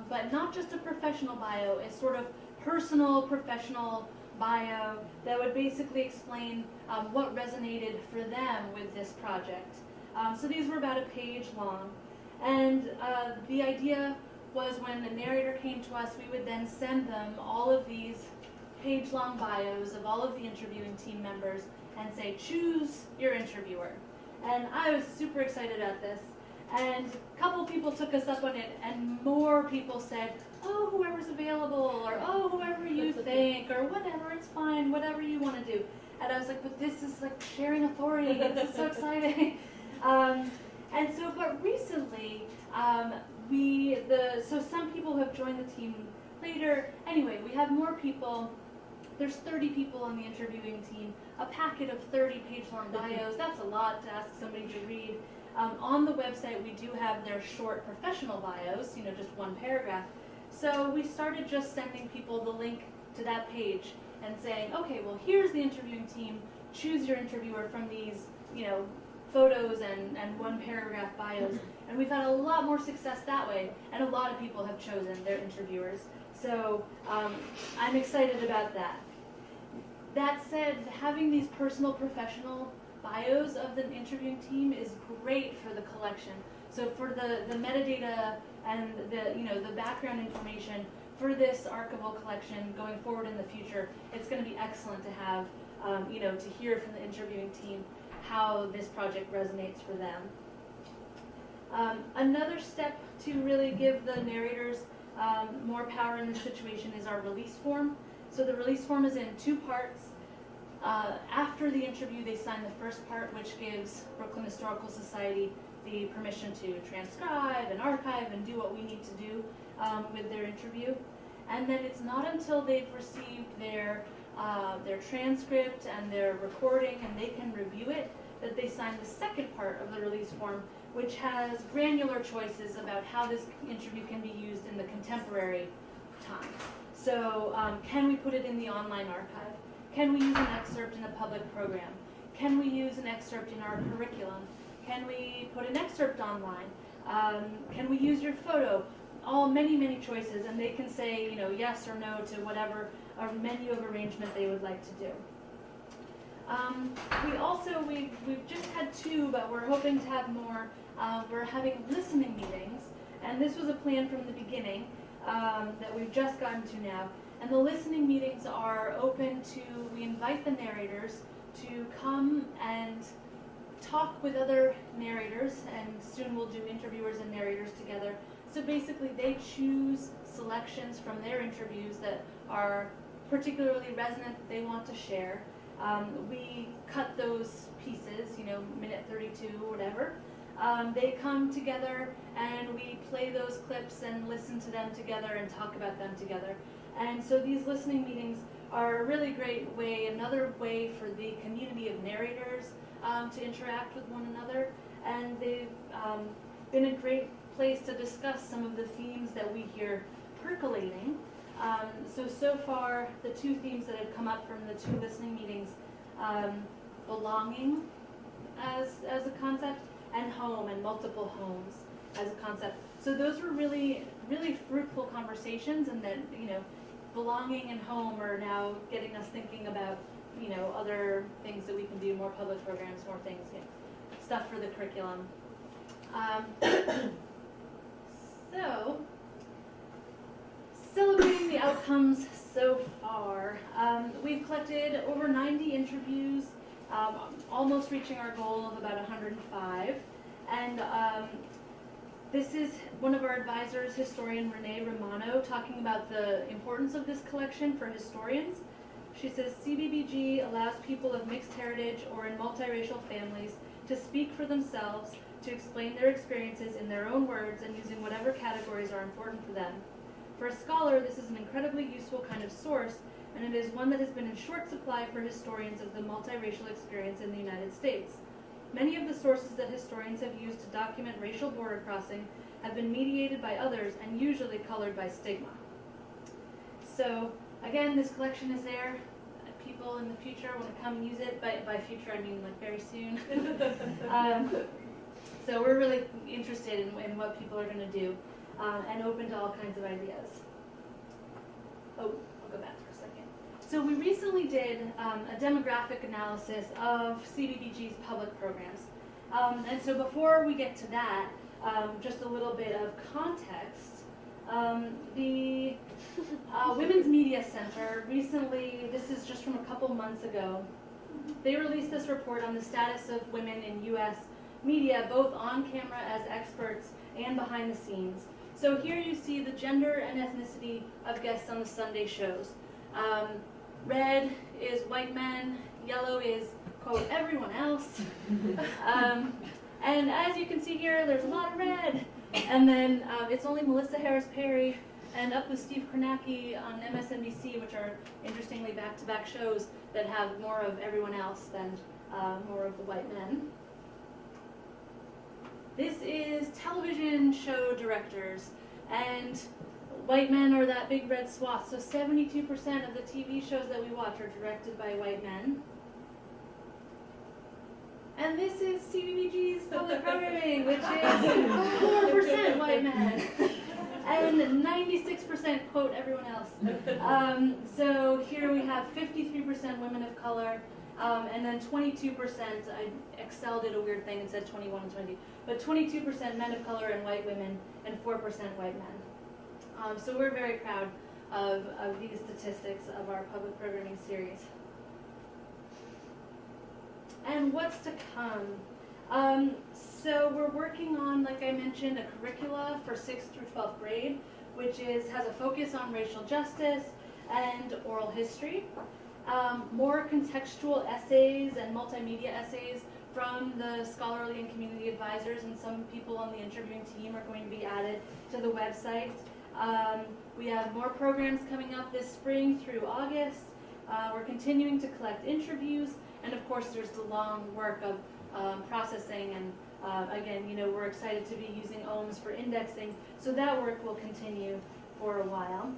but not just a professional bio, a sort of personal, professional bio that would basically explain what resonated for them with this project. So these were about a page long. And the idea was when the narrator came to us, we would then send them all of these page-long bios of all of the interviewing team members and say, choose your interviewer. And I was super excited at this. And a couple people took us up on it, and more people said, oh, whoever's available, or oh, whoever you think, or whatever, it's fine, whatever you want to do. And I was like, but this is like sharing authority, this is so exciting. But recently, So some people have joined the team later. Anyway, we have more people. There's 30 people on the interviewing team, a packet of 30-page-long bios. That's a lot to ask somebody to read. On the website, we do have their short professional bios, just one paragraph. So we started just sending people the link to that page and saying, okay, well, here's the interviewing team. Choose your interviewer from these, photos and one paragraph bios. And we've had a lot more success that way, and a lot of people have chosen their interviewers. So I'm excited about that. That said, having these personal professional bios of the interviewing team is great for the collection. So for the metadata and the background information for this archival collection going forward in the future, it's going to be excellent to have, to hear from the interviewing team how this project resonates for them. Another step to really give the narrators more power in this situation is our release form. So the release form is in 2 parts. After the interview, they sign the first part, which gives Brooklyn Historical Society the permission to transcribe and archive and do what we need to do with their interview. And then it's not until they've received their transcript and their recording and they can review it that they sign the second part of the release form, which has granular choices about how this interview can be used in the contemporary time. So can we put it in the online archive? Can we use an excerpt in a public program? Can we use an excerpt in our curriculum? Can we put an excerpt online? Can we use your photo? Many choices, and they can say, yes or no to whatever menu of arrangement they would like to do. We've just had 2, but we're hoping to have more. We're having listening meetings, and this was a plan from the beginning that we've just gotten to now. And the listening meetings are open to, we invite the narrators to come and talk with other narrators, and soon we'll do interviewers and narrators together. So basically they choose selections from their interviews that are particularly resonant that they want to share. We cut those pieces, minute 32 or whatever. They come together and we play those clips and listen to them together and talk about them together. And so these listening meetings are a really great way, another way for the community of narrators to interact with one another. And they've been a great place to discuss some of the themes that we hear percolating. So far, the 2 themes that have come up from the 2 listening meetings, belonging as a concept, and home and multiple homes as a concept. So those were really fruitful conversations, and then belonging and home are now getting us thinking about other things that we can do, more public programs, more things, stuff for the curriculum. So celebrating the outcomes so far, we've collected over 90 interviews, almost reaching our goal of about 105. And this is one of our advisors, historian Renee Romano, talking about the importance of this collection for historians. She says, CBBG allows people of mixed heritage or in multiracial families to speak for themselves, to explain their experiences in their own words and using whatever categories are important for them. For a scholar, this is an incredibly useful kind of source, and it is one that has been in short supply for historians of the multiracial experience in the United States. Many of the sources that historians have used to document racial border crossing have been mediated by others and usually colored by stigma. So, again, this collection is there. People in the future want to come and use it. By future, I mean like very soon. So we're really interested in what people are going to do and open to all kinds of ideas. Oh, I'll go back for a second. So we recently did a demographic analysis of CBBG's public programs. And so before we get to that, just a little bit of context. The Women's Media Center recently, this is just from a couple months ago, they released this report on the status of women in U.S. media, both on camera as experts and behind the scenes. So here you see the gender and ethnicity of guests on the Sunday shows. Red is white men, yellow is, quote, everyone else. And as you can see here, there's a lot of red. And then it's only Melissa Harris Perry and Up with Steve Kornacki on MSNBC, which are interestingly back-to-back shows that have more of everyone else than more of the white men. This is television show directors, and white men are that big red swath. So 72% of the TV shows that we watch are directed by white men. And this is CBBG's public programming, which is 4% white men. And 96% quote everyone else. So here we have 53% women of color, and then 22%, Excel did a weird thing and said 21 and 20, but 22% men of color and white women, and 4% white men. So we're very proud of these statistics of our public programming series. And what's to come? So we're working on, like I mentioned, a curricula for 6th through 12th grade, which has a focus on racial justice and oral history. More contextual essays and multimedia essays from the scholarly and community advisors, and some people on the interviewing team are going to be added to the website. We have more programs coming up this spring through August. We're continuing to collect interviews, and of course there's the long work of processing, and again, you know, we're excited to be using Ohms for indexing, so that work will continue for a while.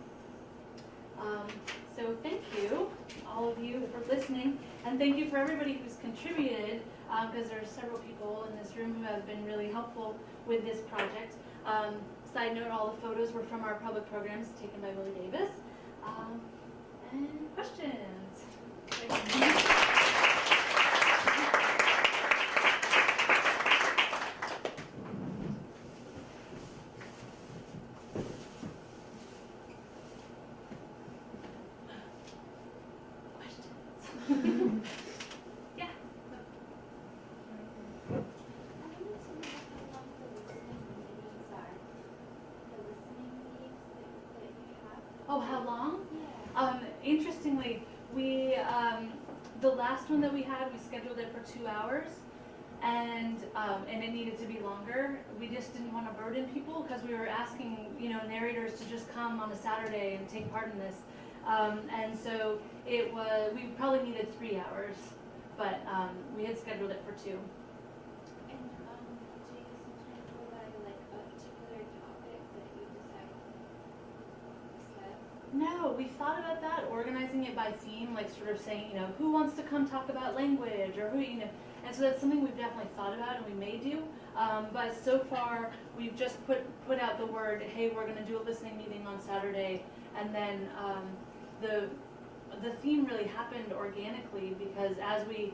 So thank you, all of you, for listening, and thank you for everybody who's contributed, because there's several people in this room who have been really helpful with this project. Side note, all the photos were from our public programs taken by Willie Davis. And questions? Yeah. Oh, how long? Yeah. Interestingly, we the last one that we had, we scheduled it for 2 hours, and it needed to be longer. We just didn't want to burden people because we were asking, you know, narrators to just come on a Saturday and take part in this, and so we probably needed 3 hours, but we had scheduled it for 2. And do you sometimes go by like a particular topic that you decide to set? No, we thought about that, organizing it by theme, like sort of saying, you know, who wants to come talk about language, or who, you know, and so that's something we've definitely thought about and we may do, but so far we've just put out the word, hey, we're going to do a listening meeting on Saturday, and then the theme really happened organically because as we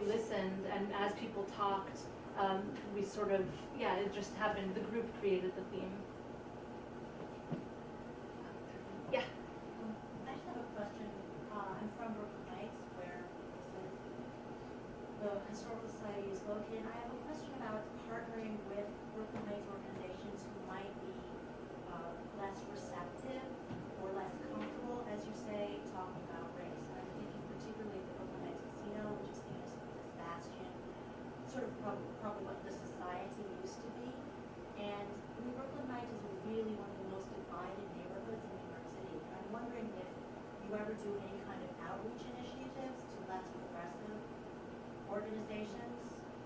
listened and as people talked, we sort of, yeah, it just happened, the group created the theme. Yeah. I just have a question. I'm from Brooklyn Heights, where the Historical Society is located. I have a question about partnering with Brooklyn Heights organizations who might be less receptive or less comfortable, as you say, talking about race. And I'm thinking particularly the Brooklyn Heights Casino, which is seen as this bastion, sort of probably what the society used to be. And Brooklyn Heights is really one of the most divided neighborhoods in New York City. And I'm wondering if you ever do any kind of outreach initiatives to less progressive organizations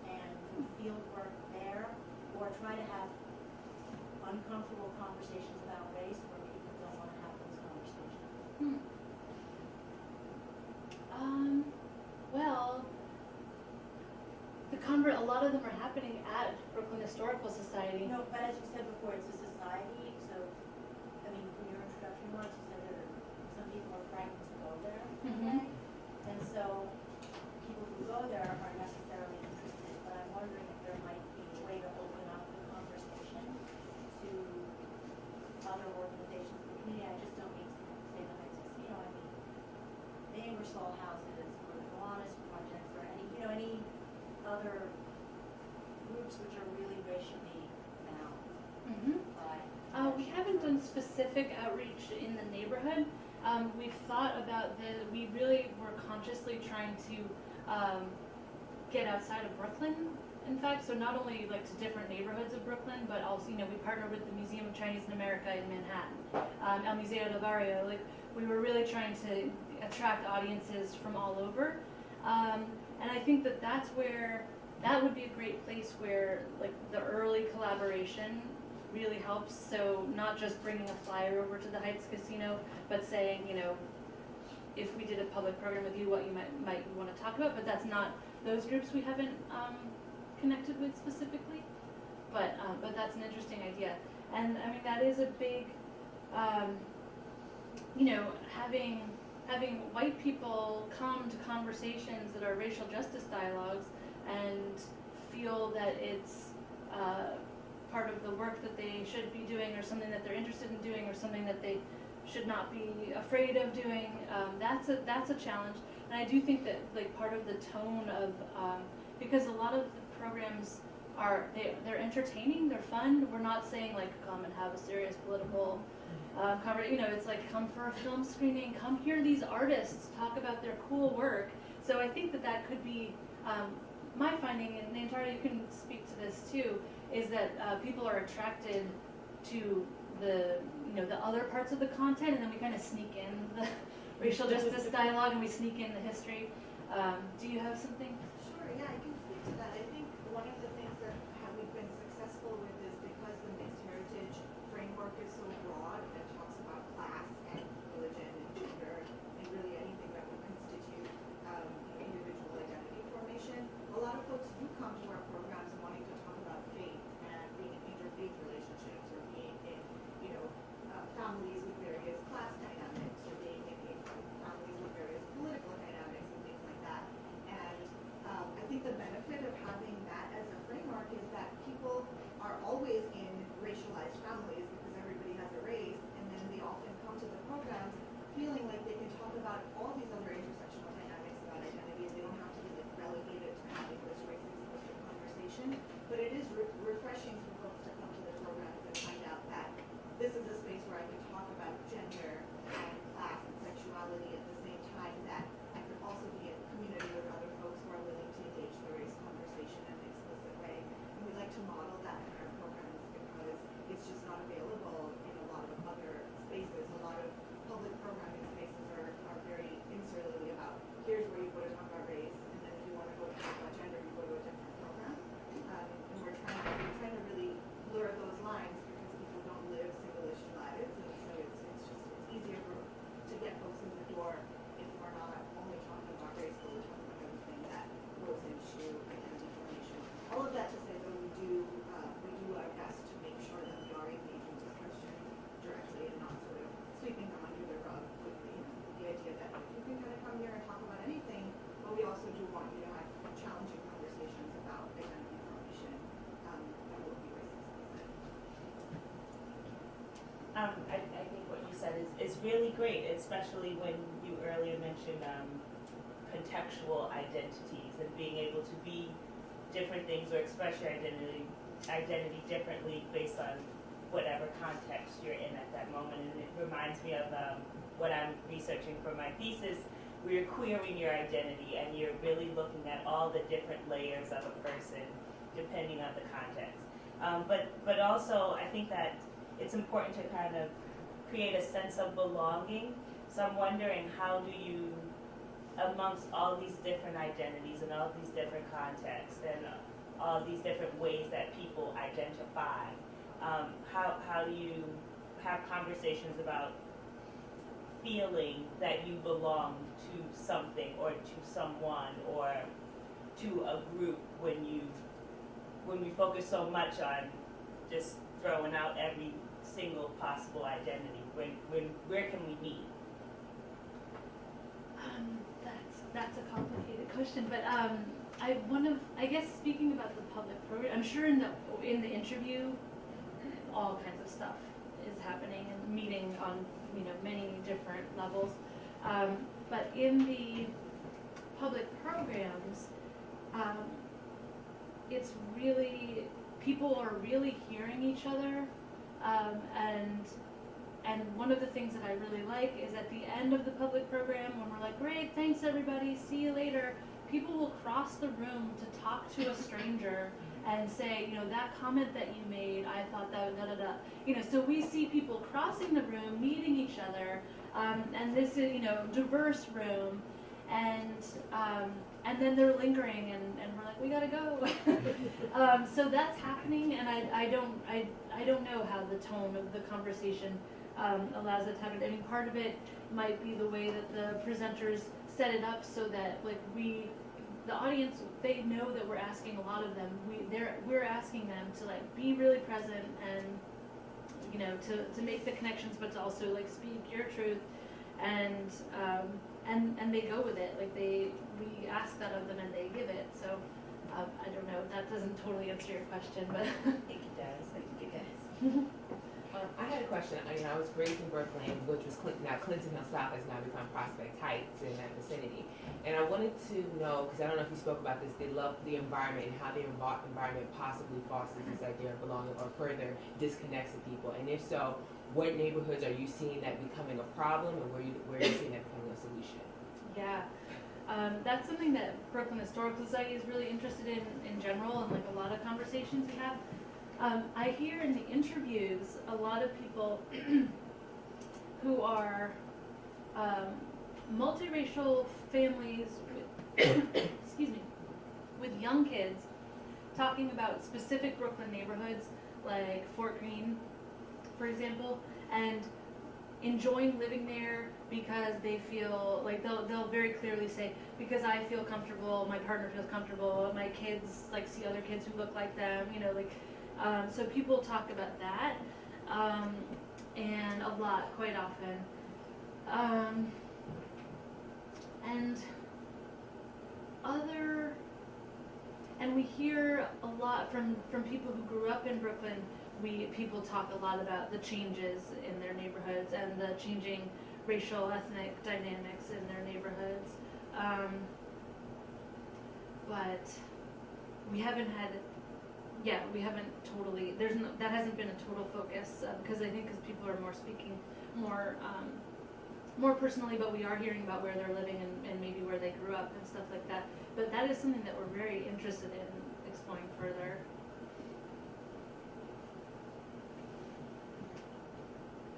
and do field work there, or try to have uncomfortable conversations about race where people don't want to have those conversations. Well, a lot of them are happening at Brooklyn Historical Society. No, but as you said before, it's a society, so, I mean, in your introduction remarks, you said that some people are frightened to go there. Mhm. And so, people who go there aren't necessarily interested, but I'm wondering if there might be a way to open up the conversation to other organizations in the community. I just don't mean to say the Heights Casino, I mean, the Ingersoll houses, or the Gowanus projects, or any, you know, any other groups which are really racially bound by. We haven't done specific outreach in the neighborhood. We've thought about we really were consciously trying to get outside of Brooklyn in fact, so not only like to different neighborhoods of Brooklyn, but also, we partnered with the Museum of Chinese in America in Manhattan, El Museo del Barrio. Like, we were really trying to attract audiences from all over. And I think that that's where, that would be a great place where like the early collaboration really helps. So not just bringing a flyer over to the Heights Casino, but saying, if we did a public program with you, what you might want to talk about. But that's not, those groups we haven't connected with specifically. But that's an interesting idea. And I mean, that is a big, having white people come to conversations that are racial justice dialogues and feel that it's part of the work that they should be doing, or something that they're interested in doing, or something that they should not be afraid of doing. That's a challenge. And I do think that like part of the tone of because a lot of the programs they're entertaining, they're fun. We're not saying like come and have a serious political it's like come for a film screening, come hear these artists talk about their cool work. So I think that could be my finding, and Nantara, you can speak to this too, is that people are attracted to the other parts of the content, and then we kind of sneak in the racial justice dialogue and we sneak in the history. Do you have something? Sure, yeah, I can speak to that. I think one of the things that we've been successful with is because the mixed heritage framework is so broad and it talks about class and religion and gender and really anything that would constitute individual identity formation. A lot of folks do come to our programs wanting to talk about faith and being in interfaith relationships, or being in families with various class dynamics, or being in families with various political dynamics and things like that. And I think the benefit of having that as a framework is that people are always in racialized families because everybody has a race, and then they often come to the programs feeling like they can talk about all these other intersectional dynamics about identity, and they don't have to be like relegated to having this race explicit conversation. But it is refreshing for folks to come to the programs and find out that this is a space where I can talk about gender and class and sexuality at the same time that I could also be in a community with other folks who are willing to engage the race conversation in an explicit way. And we like to model that in our programs because it's just not available in a lot of other spaces. A lot of public programming spaces are very insularly about here's where you go to talk about race, and then if you want to go to talk about gender, you go to a different program. And we're trying to really blur those lines because people don't live single issue lives, and so it's easier to get folks in the door if we're not only talking about race, but we're talking about everything that goes into identity formation. All of that to say that we do our best to make sure that we are engaging these questions directly and not sort of sweeping them under the rug with the idea that you can kind of come here and talk about anything, but we also do want you to have challenging conversations about identity formation that will be race explicit. I think what you said is really great, especially when you earlier mentioned contextual identities and being able to be different things or express your identity differently based on whatever context you're in at that moment. And it reminds me of what I'm researching for my thesis. We're queering your identity, and you're really looking at all the different layers of a person depending on the context. But also, I think that it's important to kind of create a sense of belonging. So I'm wondering, how do you, amongst all these different identities and all these different contexts and all these different ways that people identify, how do you have conversations about feeling that you belong to something or to someone or to a group when we focus so much on just throwing out every single possible identity? Where can we meet? That's a complicated question, but I guess speaking about the public program, I'm sure in the interview, all kinds of stuff is happening and meeting on many different levels. But in the public programs, it's really, people are really hearing each other, and one of the things that I really like is at the end of the public program when we're like, great, thanks everybody, see you later, people will cross the room to talk to a stranger and say, you know, that comment that you made, I thought that da da da. You know, so we see people crossing the room, meeting each other, and this is, you know, diverse room, and then they're lingering, and we're like, we gotta go. So that's happening, and I don't know how the tone of the conversation allows it to happen. I mean, part of it might be the way that the presenters set it up so that, like, the audience, they know that we're asking a lot of them. We're asking them to, like, be really present and, you know, to make the connections, but to also, like, speak your truth, and they go with it. Like, we ask that of them and they give it. So I don't know. That doesn't totally answer your question, but I think it does. I think it does. I had a question. I was raised in Brooklyn, which was now Clinton Hill South has now become Prospect Heights in that vicinity. And I wanted to know, because I don't know if you spoke about this, they love the environment and how the environment possibly fosters this idea of belonging or further disconnects the people. And if so, what neighborhoods are you seeing that becoming a problem, and where are you seeing that becoming a solution? yeah. That's something that Brooklyn Historical Society is really interested in general, and like a lot of conversations we have. I hear in the interviews a lot of people who are multiracial families with, excuse me, with young kids, talking about specific Brooklyn neighborhoods like Fort Greene, for example, and enjoying living there because they feel like they'll very clearly say, because I feel comfortable, my partner feels comfortable, my kids like see other kids who look like them, you know, like. So people talk about that, and a lot, quite often. And we hear a lot from people who grew up in Brooklyn. People talk a lot about the changes in their neighborhoods and the changing racial, ethnic dynamics in their neighborhoods. But we haven't totally, that hasn't been a total focus, because I think people are more speaking more personally, but we are hearing about where they're living and maybe where they grew up and stuff like that. But that is something that we're very interested in exploring further.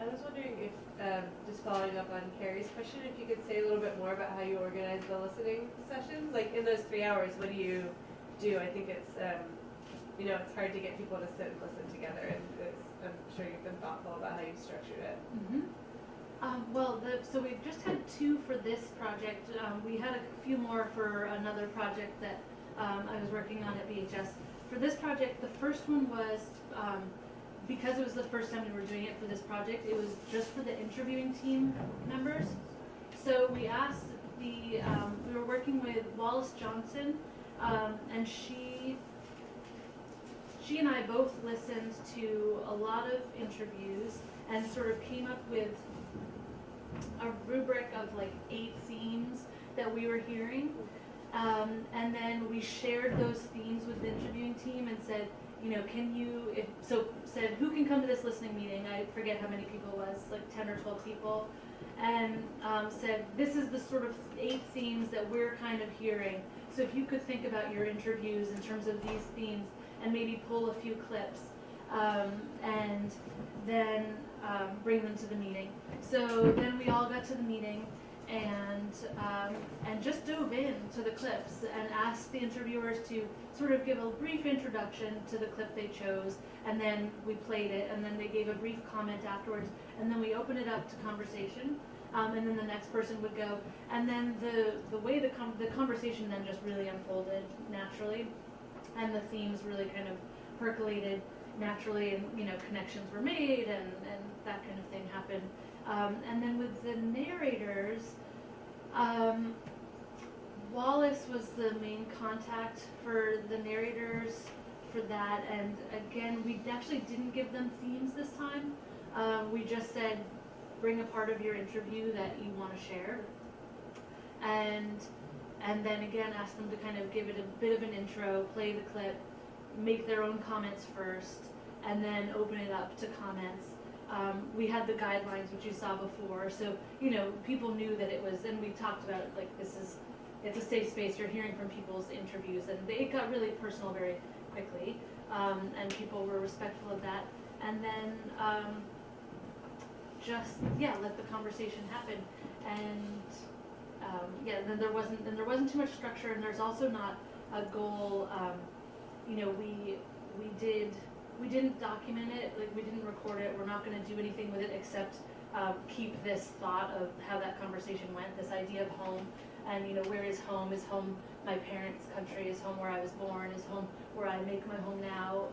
I was wondering if, just following up on Carrie's question, if you could say a little bit more about how you organize the listening sessions. Like, in those 3 hours, what do you do? I think it's, you know, it's hard to get people to sit and listen together, and I'm sure you've been thoughtful about how you've structured it. Mm-hmm. So we've just had 2 for this project. We had a few more for another project that I was working on at BHS. For this project, the first one was, because it was the first time we were doing it for this project, it was just for the interviewing team members. So we asked we were working with Wallace Johnson, and she and I both listened to a lot of interviews and sort of came up with a rubric of like 8 themes that we were hearing. And then we shared those themes with the interviewing team and said, you know, said who can come to this listening meeting? I forget how many people it was, like 10 or 12 people. And said, this is the sort of 8 themes that we're kind of hearing. So if you could think about your interviews in terms of these themes and maybe pull a few clips, and then bring them to the meeting. So then we all got to the meeting and just dove into the clips and asked the interviewers to sort of give a brief introduction to the clip they chose, and then we played it, and then they gave a brief comment afterwards, and then we opened it up to conversation, and then the next person would go, and then the way the conversation then just really unfolded naturally, and the themes really kind of percolated naturally, and you know, connections were made, and that kind of thing happened. And then with the narrators, Wallace was the main contact for the narrators for that, and again, we actually didn't give them themes this time. We just said, bring a part of your interview that you want to share, and then again ask them to kind of give it a bit of an intro, play the clip, make their own comments first, and then open it up to comments. We had the guidelines, which you saw before, so you know, people knew that it was, and we talked about like this it's a safe space. You're hearing from people's interviews, and it got really personal very quickly, and people were respectful of that. And then just let the conversation happen. And then there wasn't too much structure, and there's also not a goal. We didn't document it, like we didn't record it. We're not going to do anything with it except keep this thought of how that conversation went, this idea of home, and where is home? Is home my parents' country? Is home where I was born? Is home where I make my home now?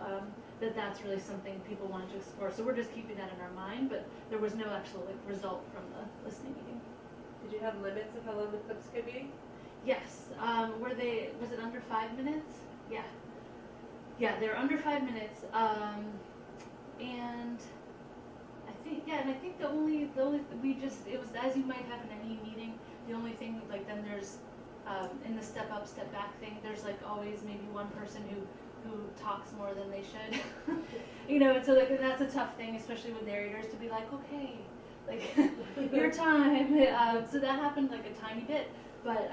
That's really something people wanted to explore. So we're just keeping that in our mind, but there was no actual result from the listening meeting. Did you have limits of how long the clips could be? Yes. Was it under 5 minutes? Yeah. Yeah, they're under 5 minutes. And I think the only it was, as you might have in any meeting, the only thing, like, then there's in the step up, step back thing, there's like always maybe one person who talks more than they should. And so like that's a tough thing, especially with narrators, to be like, okay, like your time. So that happened like a tiny bit, but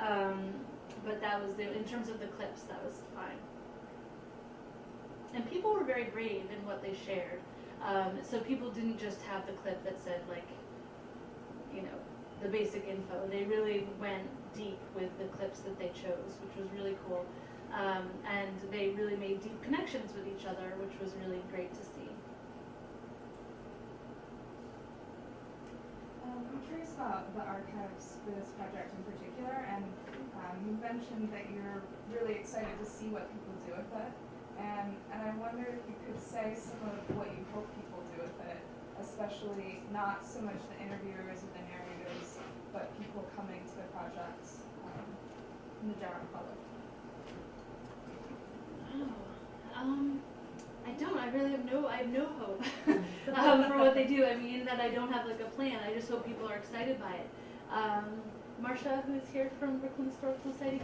that was in terms of the clips, that was fine. And people were very brave in what they shared. So people didn't just have the clip that said like, the basic info. They really went deep with the clips that they chose, which was really cool. And they really made deep connections with each other, which was really great to see. I'm curious about the archives for this project in particular, and you mentioned that you're really excited to see what people do with it. And I wonder if you could say some of what you hope people do with it, especially not so much the interviewers or the narrators, but people coming to the projects in the general public. I don't. I really have no hope for what they do. I mean, that I don't have like a plan. I just hope people are excited by it. Marcia, who is here from Brooklyn Historical Society,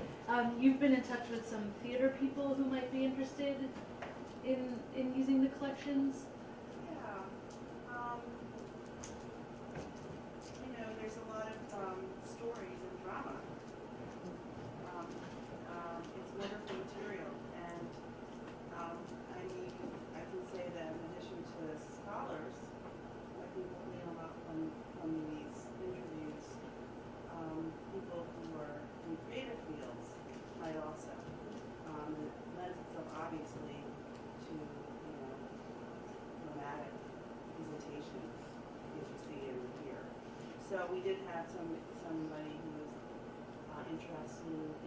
you've been in touch with some theater people who might be interested in using the collections. Yeah. There's a lot of stories and drama. It's wonderful material, and I can say that in addition to the scholars, I think we'll learn a lot from these interviews. People who are in creative fields might also. It lends itself obviously to dramatic presentations, as you see and hear. So we did have somebody who was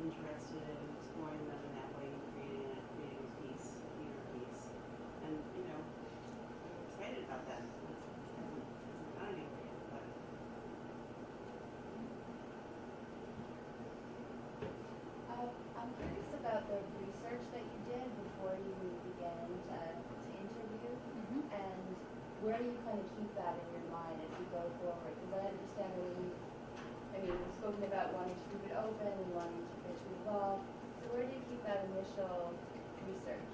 interested in exploring them in that way, creating a piece, a theater piece, and I'm excited about that. It's not anywhere, but. I'm curious about the research that you did before you began to interview, and where you kind of keep that in your mind as you go forward. Because I understand you've spoken about wanting to keep it open and wanting it to evolve. So where do you keep that initial research?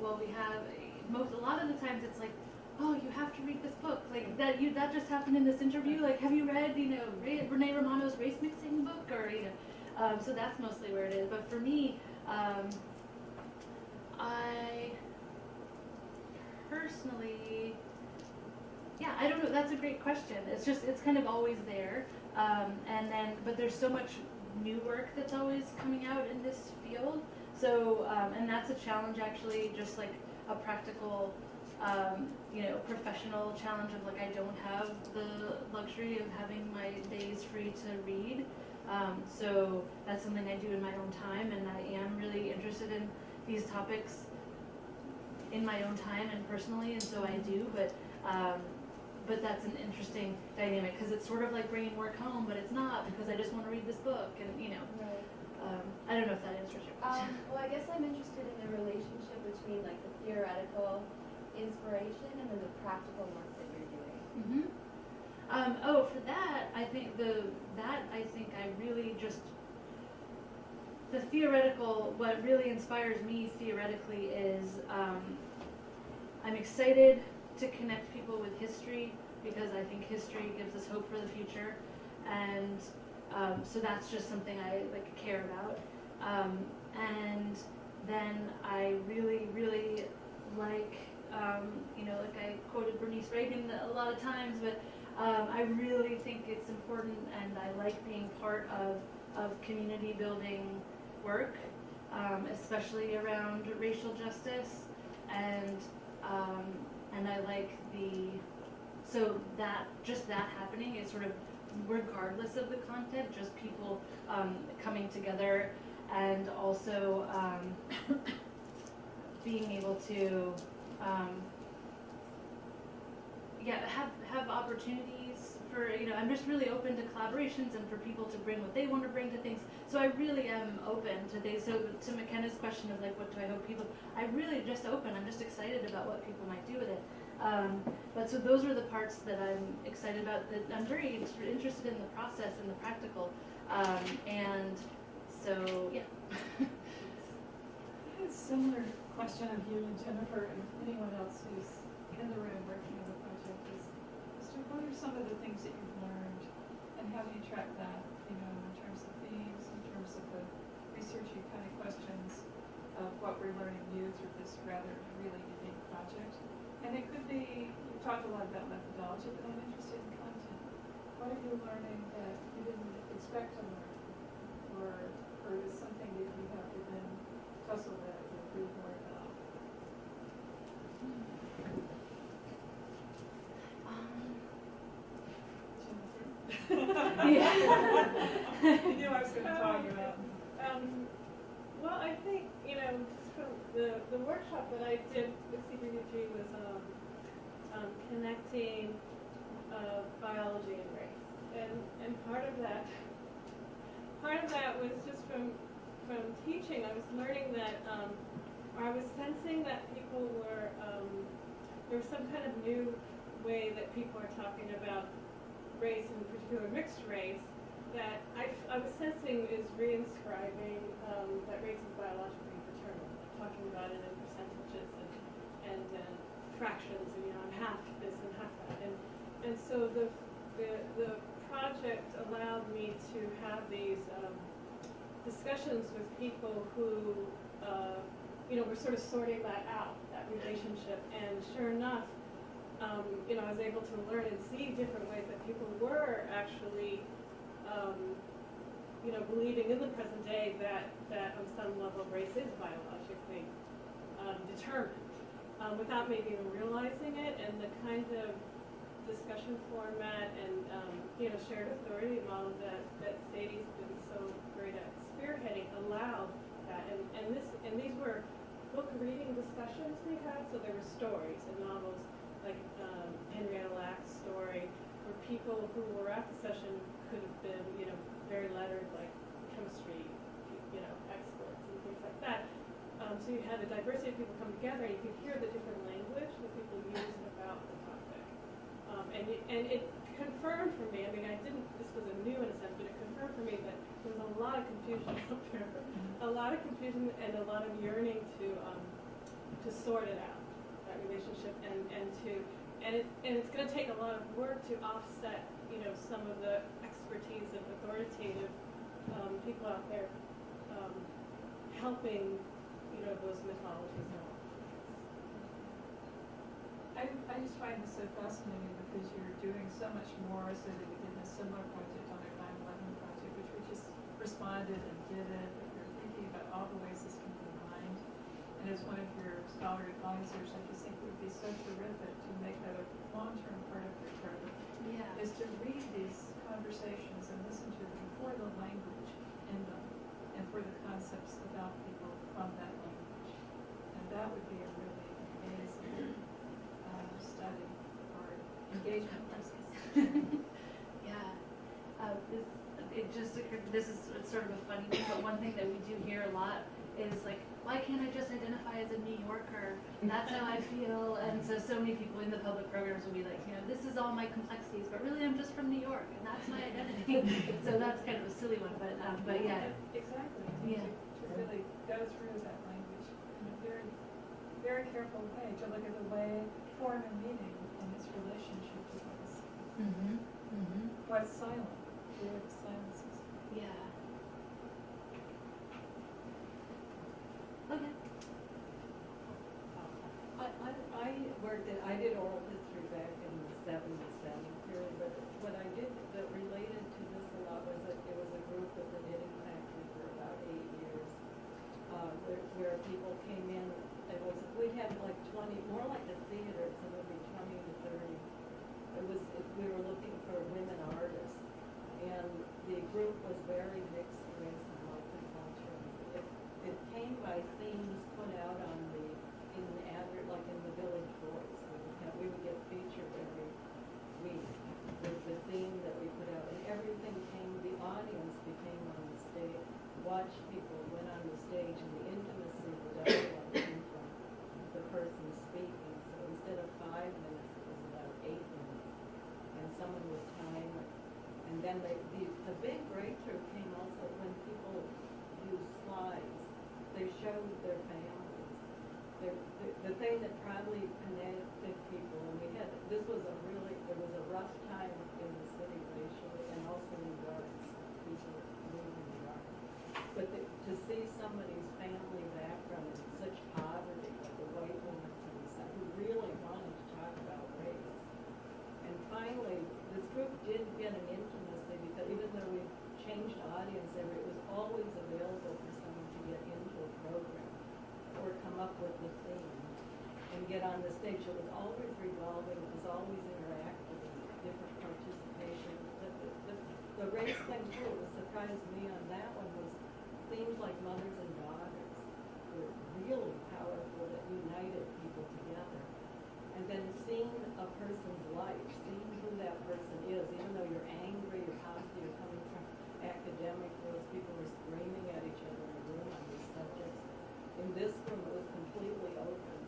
Well, we have a lot of the times it's like, oh, you have to read this book. Like that just happened in this interview. Like, have you read, Renee Romano's race mixing book, or so that's mostly where it is. But for me, I personally, I don't know. That's a great question. It's kind of always there. But there's so much new work that's always coming out in this field. So, and that's a challenge actually, just like a practical, professional challenge of like, I don't have the luxury of having my days free to read. So that's something I do in my own time, and I am really interested in these topics in my own time and personally, and so I do, but that's an interesting dynamic, because it's sort of like bringing work home, but it's not, because I just want to read this book, and Right. I don't know if that answers your question. Well, I guess I'm interested in the relationship between like the theoretical inspiration and then the practical work that you're doing. For that, I think I really just, the theoretical, what really inspires me theoretically is, I'm excited to connect people with history, because I think history gives us hope for the future. and so that's just something I like care about. And then I really, really like, like I quoted Bernice Reagan a lot of times, but I really think it's important, and I like being part of community building work, especially around racial justice, and I like so that just that happening is sort of regardless of the content, just people coming together, and also being able to have opportunities for, I'm just really open to collaborations and for people to bring what they want to bring to things. So I really am open to things. So to McKenna's question of like, what do I hope people, I really just open. I'm just excited about what people might do with it. But so those are the parts that I'm excited about, that I'm very interested in the process and the practical. And so, yeah. I had a similar question of you and Jennifer and anyone else who's in the room working on the project is to what are some of the things that you've learned, and how do you track that, in terms of themes, in terms of the researchy kind of questions of what we're learning new through this rather really unique project. And it could be, you talked a lot about methodology, but I'm interested in content. What are you learning that you didn't expect to learn, or is something that you have to then tussle with and read more about? Yeah. You knew I was going to call you out. Well, I think, just from the workshop that I did with CBBG was connecting biology and race. And part of that was just from teaching. I was learning that, or I was sensing that people were, there was some kind of new way that people are talking about race, in particular mixed race, that I was sensing is reinscribing that race is biologically determined, talking about it in percentages and fractions, and I'm half this and half that, and so the project allowed me to have these discussions with people who were sort of sorting that out, that relationship, and sure enough, I was able to learn and see different ways that people were actually, believing in the present day that on some level race is biologically determined, without maybe even realizing it, and the kind of discussion format and shared authority model that Sady's been so great at spearheading allowed that, and these were book reading discussions we had, so there were stories and novels like Henrietta Lack's story, where people who were at the session could have been, very lettered, like chemistry, experts and things like that. So you had a diversity of people come together, and you could hear the different language that people used about the topic. And it confirmed for me, this was a new in a sense, but it confirmed for me that there was a lot of confusion out there, a lot of confusion and a lot of yearning to sort it out, that relationship, and it's going to take a lot of work to offset, some of the expertise of authoritative people out there helping, those mythologies out. I just find this so fascinating because you're doing so much more, so that we did a similar project on our 9/11 project, which we just responded and did it, but you're thinking about all the ways this can be mined. And as one of your scholar advisors, I just think it would be so terrific to make that a long-term part of your program, is to read these conversations and listen to them for the language in them, and for the concepts about people from that language. And that would be a really amazing study or engagement process. It just occurred, this is sort of a funny thing, but one thing that we do hear a lot is like, why can't I just identify as a New Yorker? That's how I feel. And so many people in the public programs will be like, this is all my complexities, but really I'm just from New York, and that's my identity. So that's kind of a silly one, but yeah. Exactly. Yeah. To really go through that language in a very, very careful way, to look at the way form and meaning and its relationship to what's silent, weird silences. Yeah. Okay. I did oral history back in the 77 period, but what I did that related to this a lot was that it was a group that the knitting factory for about 8 years, where people came in. We had like 20, more like a theater, so there'd be 20 to 30. We were looking for women artists, and the group was very mixed race and multicultural. It came by themes put out on like in the Village Voice. We would get featured every week with the theme that we put out, and everything the audience became on the stage, watched people went on the stage, and the intimacy of the dialogue came from the person speaking. So instead of 5 minutes, it was about 8 minutes, and someone would time it. And then the big breakthrough came also when people used slides. They showed their families. The thing that probably connected people, and there was a rough time in the city racially, and also in the arts, people moving in the arts. But to see somebody's family background in such poverty, like the white woman from the South, who really wanted to talk about race. And finally, this group did get an intimacy, because even though we changed audience every, it was always available for someone to get into a program or come up with the theme and get on the stage. It was always revolving, it was always interactive, and different participation. The race thing too, what surprised me on that one was themes like mothers and daughters were really powerful, that united people together. And then seeing a person's life, seeing who that person is, even though you're angry, you're hostile, you're coming from academic worlds, people were screaming at each other in the room on these subjects. In this room, it was completely open,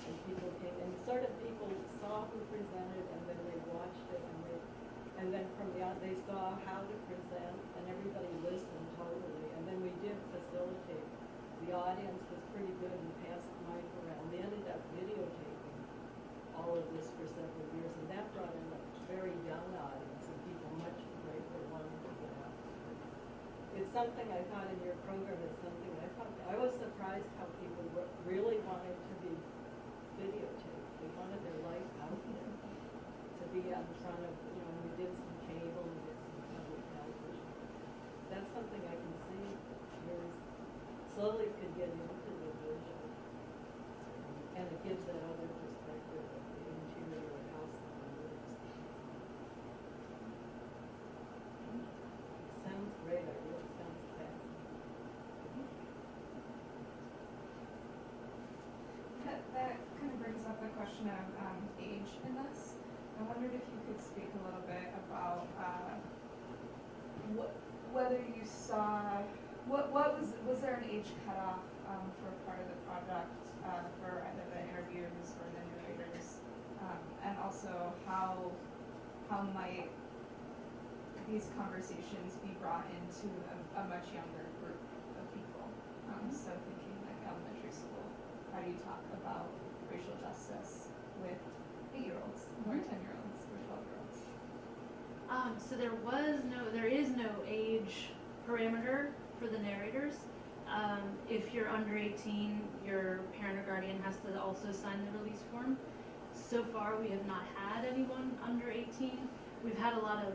and people came, and sort of people saw who presented, and then they watched it, and then from they saw how to present, and everybody listened totally, and then we did facilitate. The audience was pretty good and passed the mic around. They ended up videotaping all of this for several years, and that brought in a very young audience, and people much greater wanting to get out. It's something I thought in your program, it's something I was surprised how people really wanted to be videotaped. They wanted their life out there, to be out in front of, we did some cable, we did some public television. That's something I can see really slowly could get into the vision. And it gives that other perspective of the interior of how someone lives. It sounds great, it really sounds fascinating. That kind of brings up the question of age in this. I wondered if you could speak a little bit about whether you saw, was there an age cutoff for part of the project for either the interviews or the narrators, and also how might these conversations be brought into a much younger group of people? So thinking like elementary school, how do you talk about racial justice with 8-year-olds or 10-year-olds or 12-year-olds? So there is no age parameter for the narrators. If you're under 18, your parent or guardian has to also sign the release form. So far, we have not had anyone under 18. We've had a lot of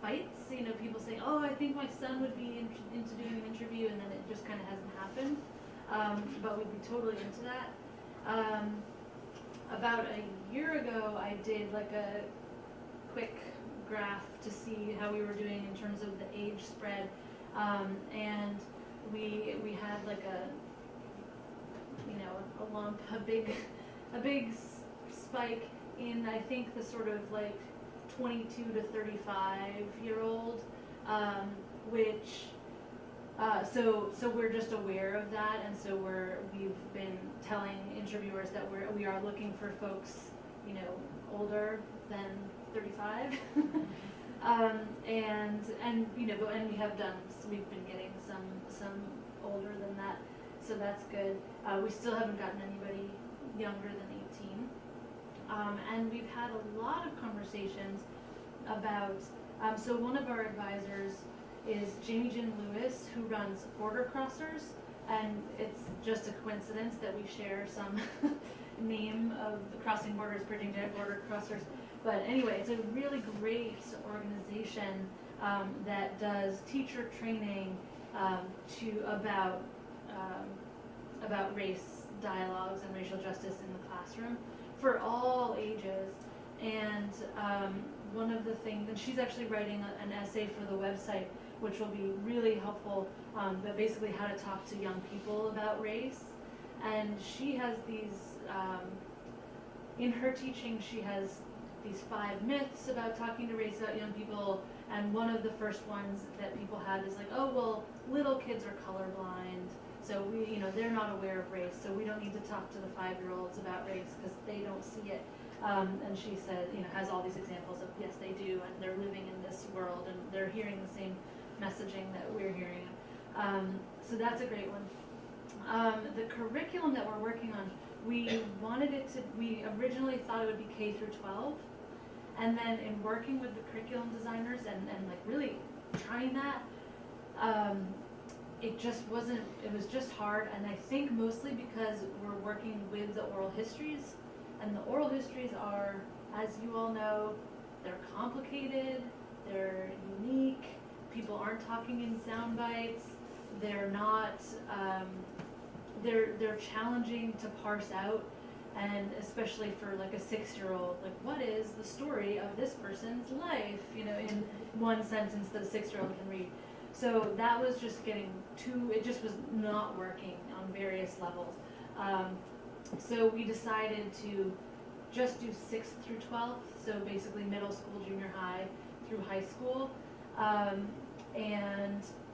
fights, people saying, oh, I think my son would be into doing an interview, and then it just kind of hasn't happened. But we'd be totally into that. About a year ago, I did like a quick graph to see how we were doing in terms of the age spread, and we had like a lump, a big spike in, I think, the sort of like 22 to 35-year-old, which so we're just aware of that, and so we've been telling interviewers that we are looking for folks, older than 35, and we have done. We've been getting some older than that, so that's good. We still haven't gotten anybody younger than 18, and we've had a lot of conversations about So one of our advisors is Jamie Jin Lewis, who runs Border Crossers, and it's just a coincidence that we share some name of crossing borders, bridging border crossers. But anyway, it's a really great organization that does teacher training about race dialogues and racial justice in the classroom for all ages. And one of the things, and she's actually writing an essay for the website, which will be really helpful, but basically how to talk to young people about race. And she has these, in her teaching, she has these 5 myths about talking to race about young people, and one of the first ones that people have is like, oh, well, little kids are colorblind, so they're not aware of race, so we don't need to talk to the 5-year-olds about race because they don't see it. And she said, has all these examples of, yes, they do, and they're living in this world, and they're hearing the same messaging that we're hearing. So that's a great one. The curriculum that we're working on, we originally thought it would be K through 12, and then in working with the curriculum designers and like really trying that, it was just hard, and I think mostly because we're working with the oral histories, and the oral histories are, as you all know, they're complicated, they're unique, people aren't talking in sound bites, they're not, they're challenging to parse out, and especially for like a 6-year-old, like what is the story of this person's life, in one sentence that a 6-year-old can read. So that was just it just was not working on various levels. So we decided to just do 6th through 12th, so basically middle school, junior high, through high school.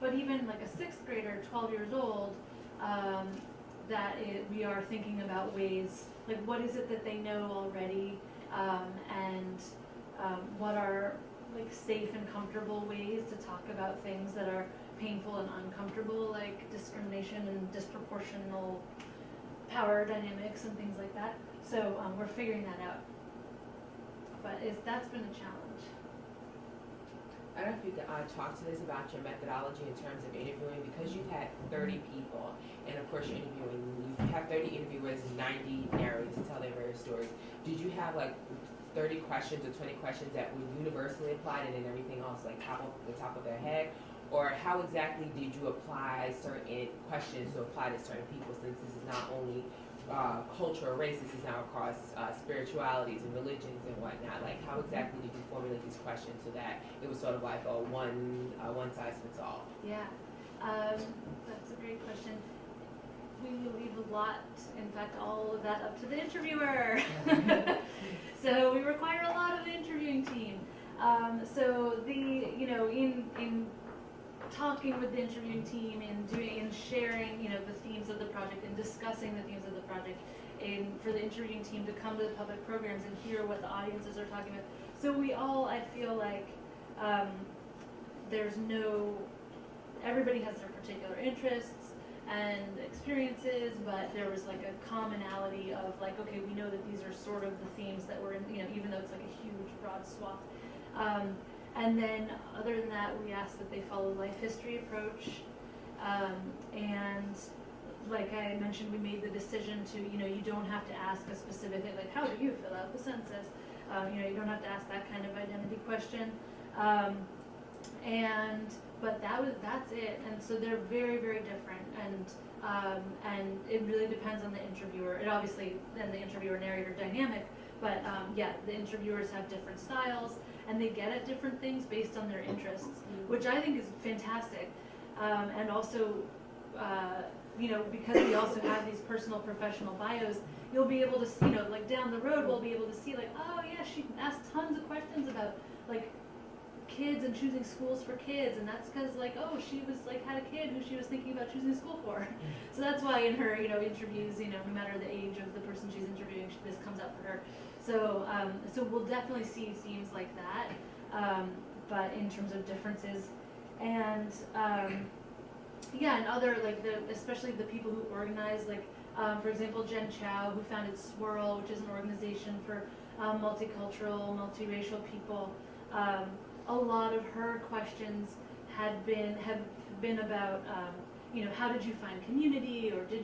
But even like a 6th grader, 12 years old, we are thinking about ways, like what is it that they know already, and what are like safe and comfortable ways to talk about things that are painful and uncomfortable, like discrimination and disproportional power dynamics and things like that. So we're figuring that out. But that's been a challenge. I don't know if you could talk to us about your methodology in terms of interviewing, because you've had 30 people, and of course you have 30 interviewers and 90 narrators to tell their various stories. Did you have like 30 questions or 20 questions that were universally applied and then everything else like the top of their head? Or how exactly did you apply certain questions to apply to certain people, since this is not only culture or race, this is now across spiritualities and religions and whatnot? Like how exactly did you formulate these questions so that it was sort of like a one size fits all? Yeah, that's a great question. We leave a lot, in fact, all of that up to the interviewer. So we require a lot of the interviewing team. So in talking with the interviewing team and sharing, the themes of the project and discussing the themes of the project, and for the interviewing team to come to the public programs and hear what the audiences are talking about. So I feel like everybody has their particular interests and experiences, but there was like a commonality of like, okay, we know that these are sort of the themes that we're in, even though it's like a huge broad swath. And then other than that, we asked that they follow life history approach. And like I mentioned, we made the decision to, you don't have to ask a specific, like, how do you fill out the census? You don't have to ask that kind of identity question. But that's it. And so they're very, very different. And it really depends on the interviewer. It obviously, and the interviewer-narrator dynamic, but the interviewers have different styles, and they get at different things based on their interests, which I think is fantastic. And also, because we also have these personal professional bios, you'll be able to, like down the road, we'll be able to see like, oh yeah, she asked tons of questions about like kids and choosing schools for kids, and that's because like, oh, she was like had a kid who she was thinking about choosing a school for. So that's why in her interviews, no matter the age of the person she's interviewing, this comes up for her. So we'll definitely see themes like that, but in terms of differences, and and other like especially the people who organize, like for example Jen Chow, who founded Swirl, which is an organization for multicultural, multiracial people. a lot of her questions have been about, how did you find community, or do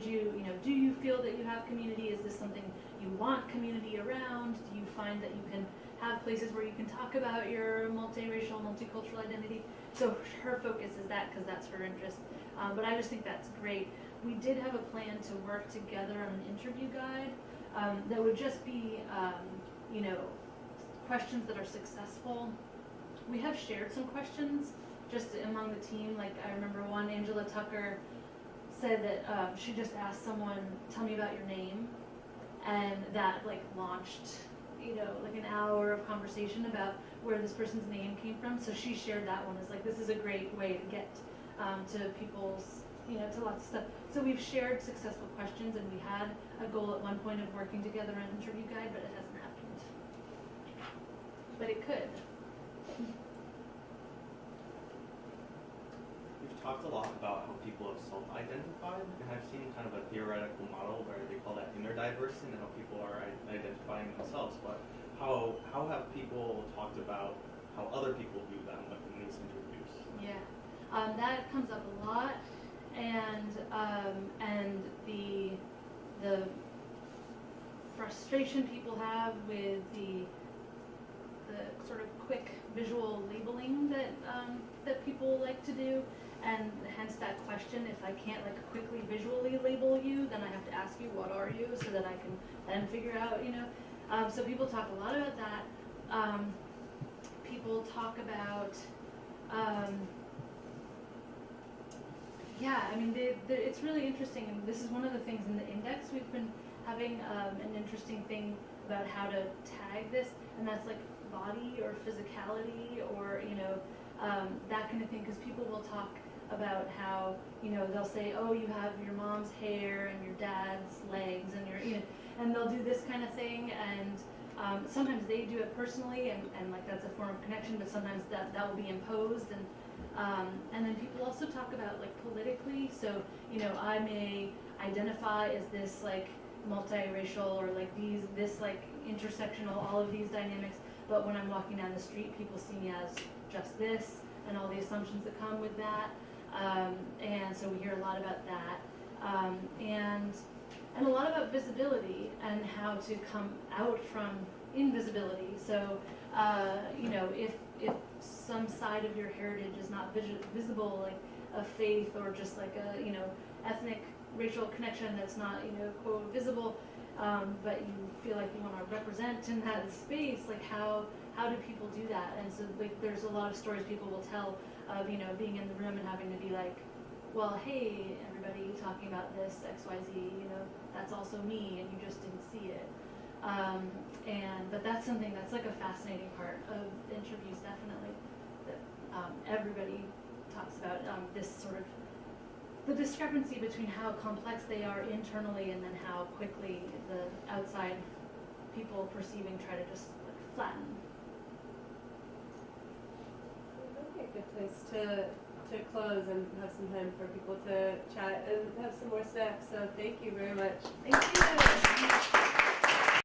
you feel that you have community? Is this something you want community around? Do you find that you can have places where you can talk about your multiracial, multicultural identity? So her focus is that, because that's her interest. But I just think that's great. We did have a plan to work together on an interview guide that would just be, questions that are successful. We have shared some questions just among the team. Like I remember one, Angela Tucker said that she just asked someone, tell me about your name. And that like launched, like an hour of conversation about where this person's name came from. So she shared that one as like, this is a great way to get to people's, to lots of stuff. So we've shared successful questions, and we had a goal at one point of working together on an interview guide, but it hasn't happened. But it could. We've talked a lot about how people have self-identified, and I've seen kind of a theoretical model where they call that interdiversity and how people are identifying themselves. But how have people talked about how other people view them within these interviews? Yeah, that comes up a lot, and the frustration people have with the sort of quick visual labeling that people like to do, and hence that question, if I can't like quickly visually label you, then I have to ask you, what are you, so that I can then figure out, so people talk a lot about that. People talk about, it's really interesting, and this is one of the things in the index. We've been having an interesting thing about how to tag this, and that's like body or physicality or that kind of thing, because people will talk about how they'll say, oh, you have your mom's hair and your dad's legs and and they'll do this kind of thing, and sometimes they do it personally and like that's a form of connection, but sometimes that will be imposed, and then people also talk about like politically. So I may identify as this like multiracial or like this like intersectional, all of these dynamics, but when I'm walking down the street, people see me as just this, and all the assumptions that come with that. And so we hear a lot about that, and a lot about visibility and how to come out from invisibility. So if some side of your heritage is not visible, like a faith or just like a ethnic racial connection that's not quote visible, but you feel like you want to represent in that space, like how do people do that? And so like there's a lot of stories people will tell of being in the room and having to be like, well, hey everybody, talking about this XYZ, that's also me, and you just didn't see it. But that's something that's like a fascinating part of the interviews, definitely, that everybody talks about, this sort of the discrepancy between how complex they are internally and then how quickly the outside people perceiving try to just like flatten. Okay, good place to close and have some time for people to chat and have some more snacks. So thank you very much. Thank you.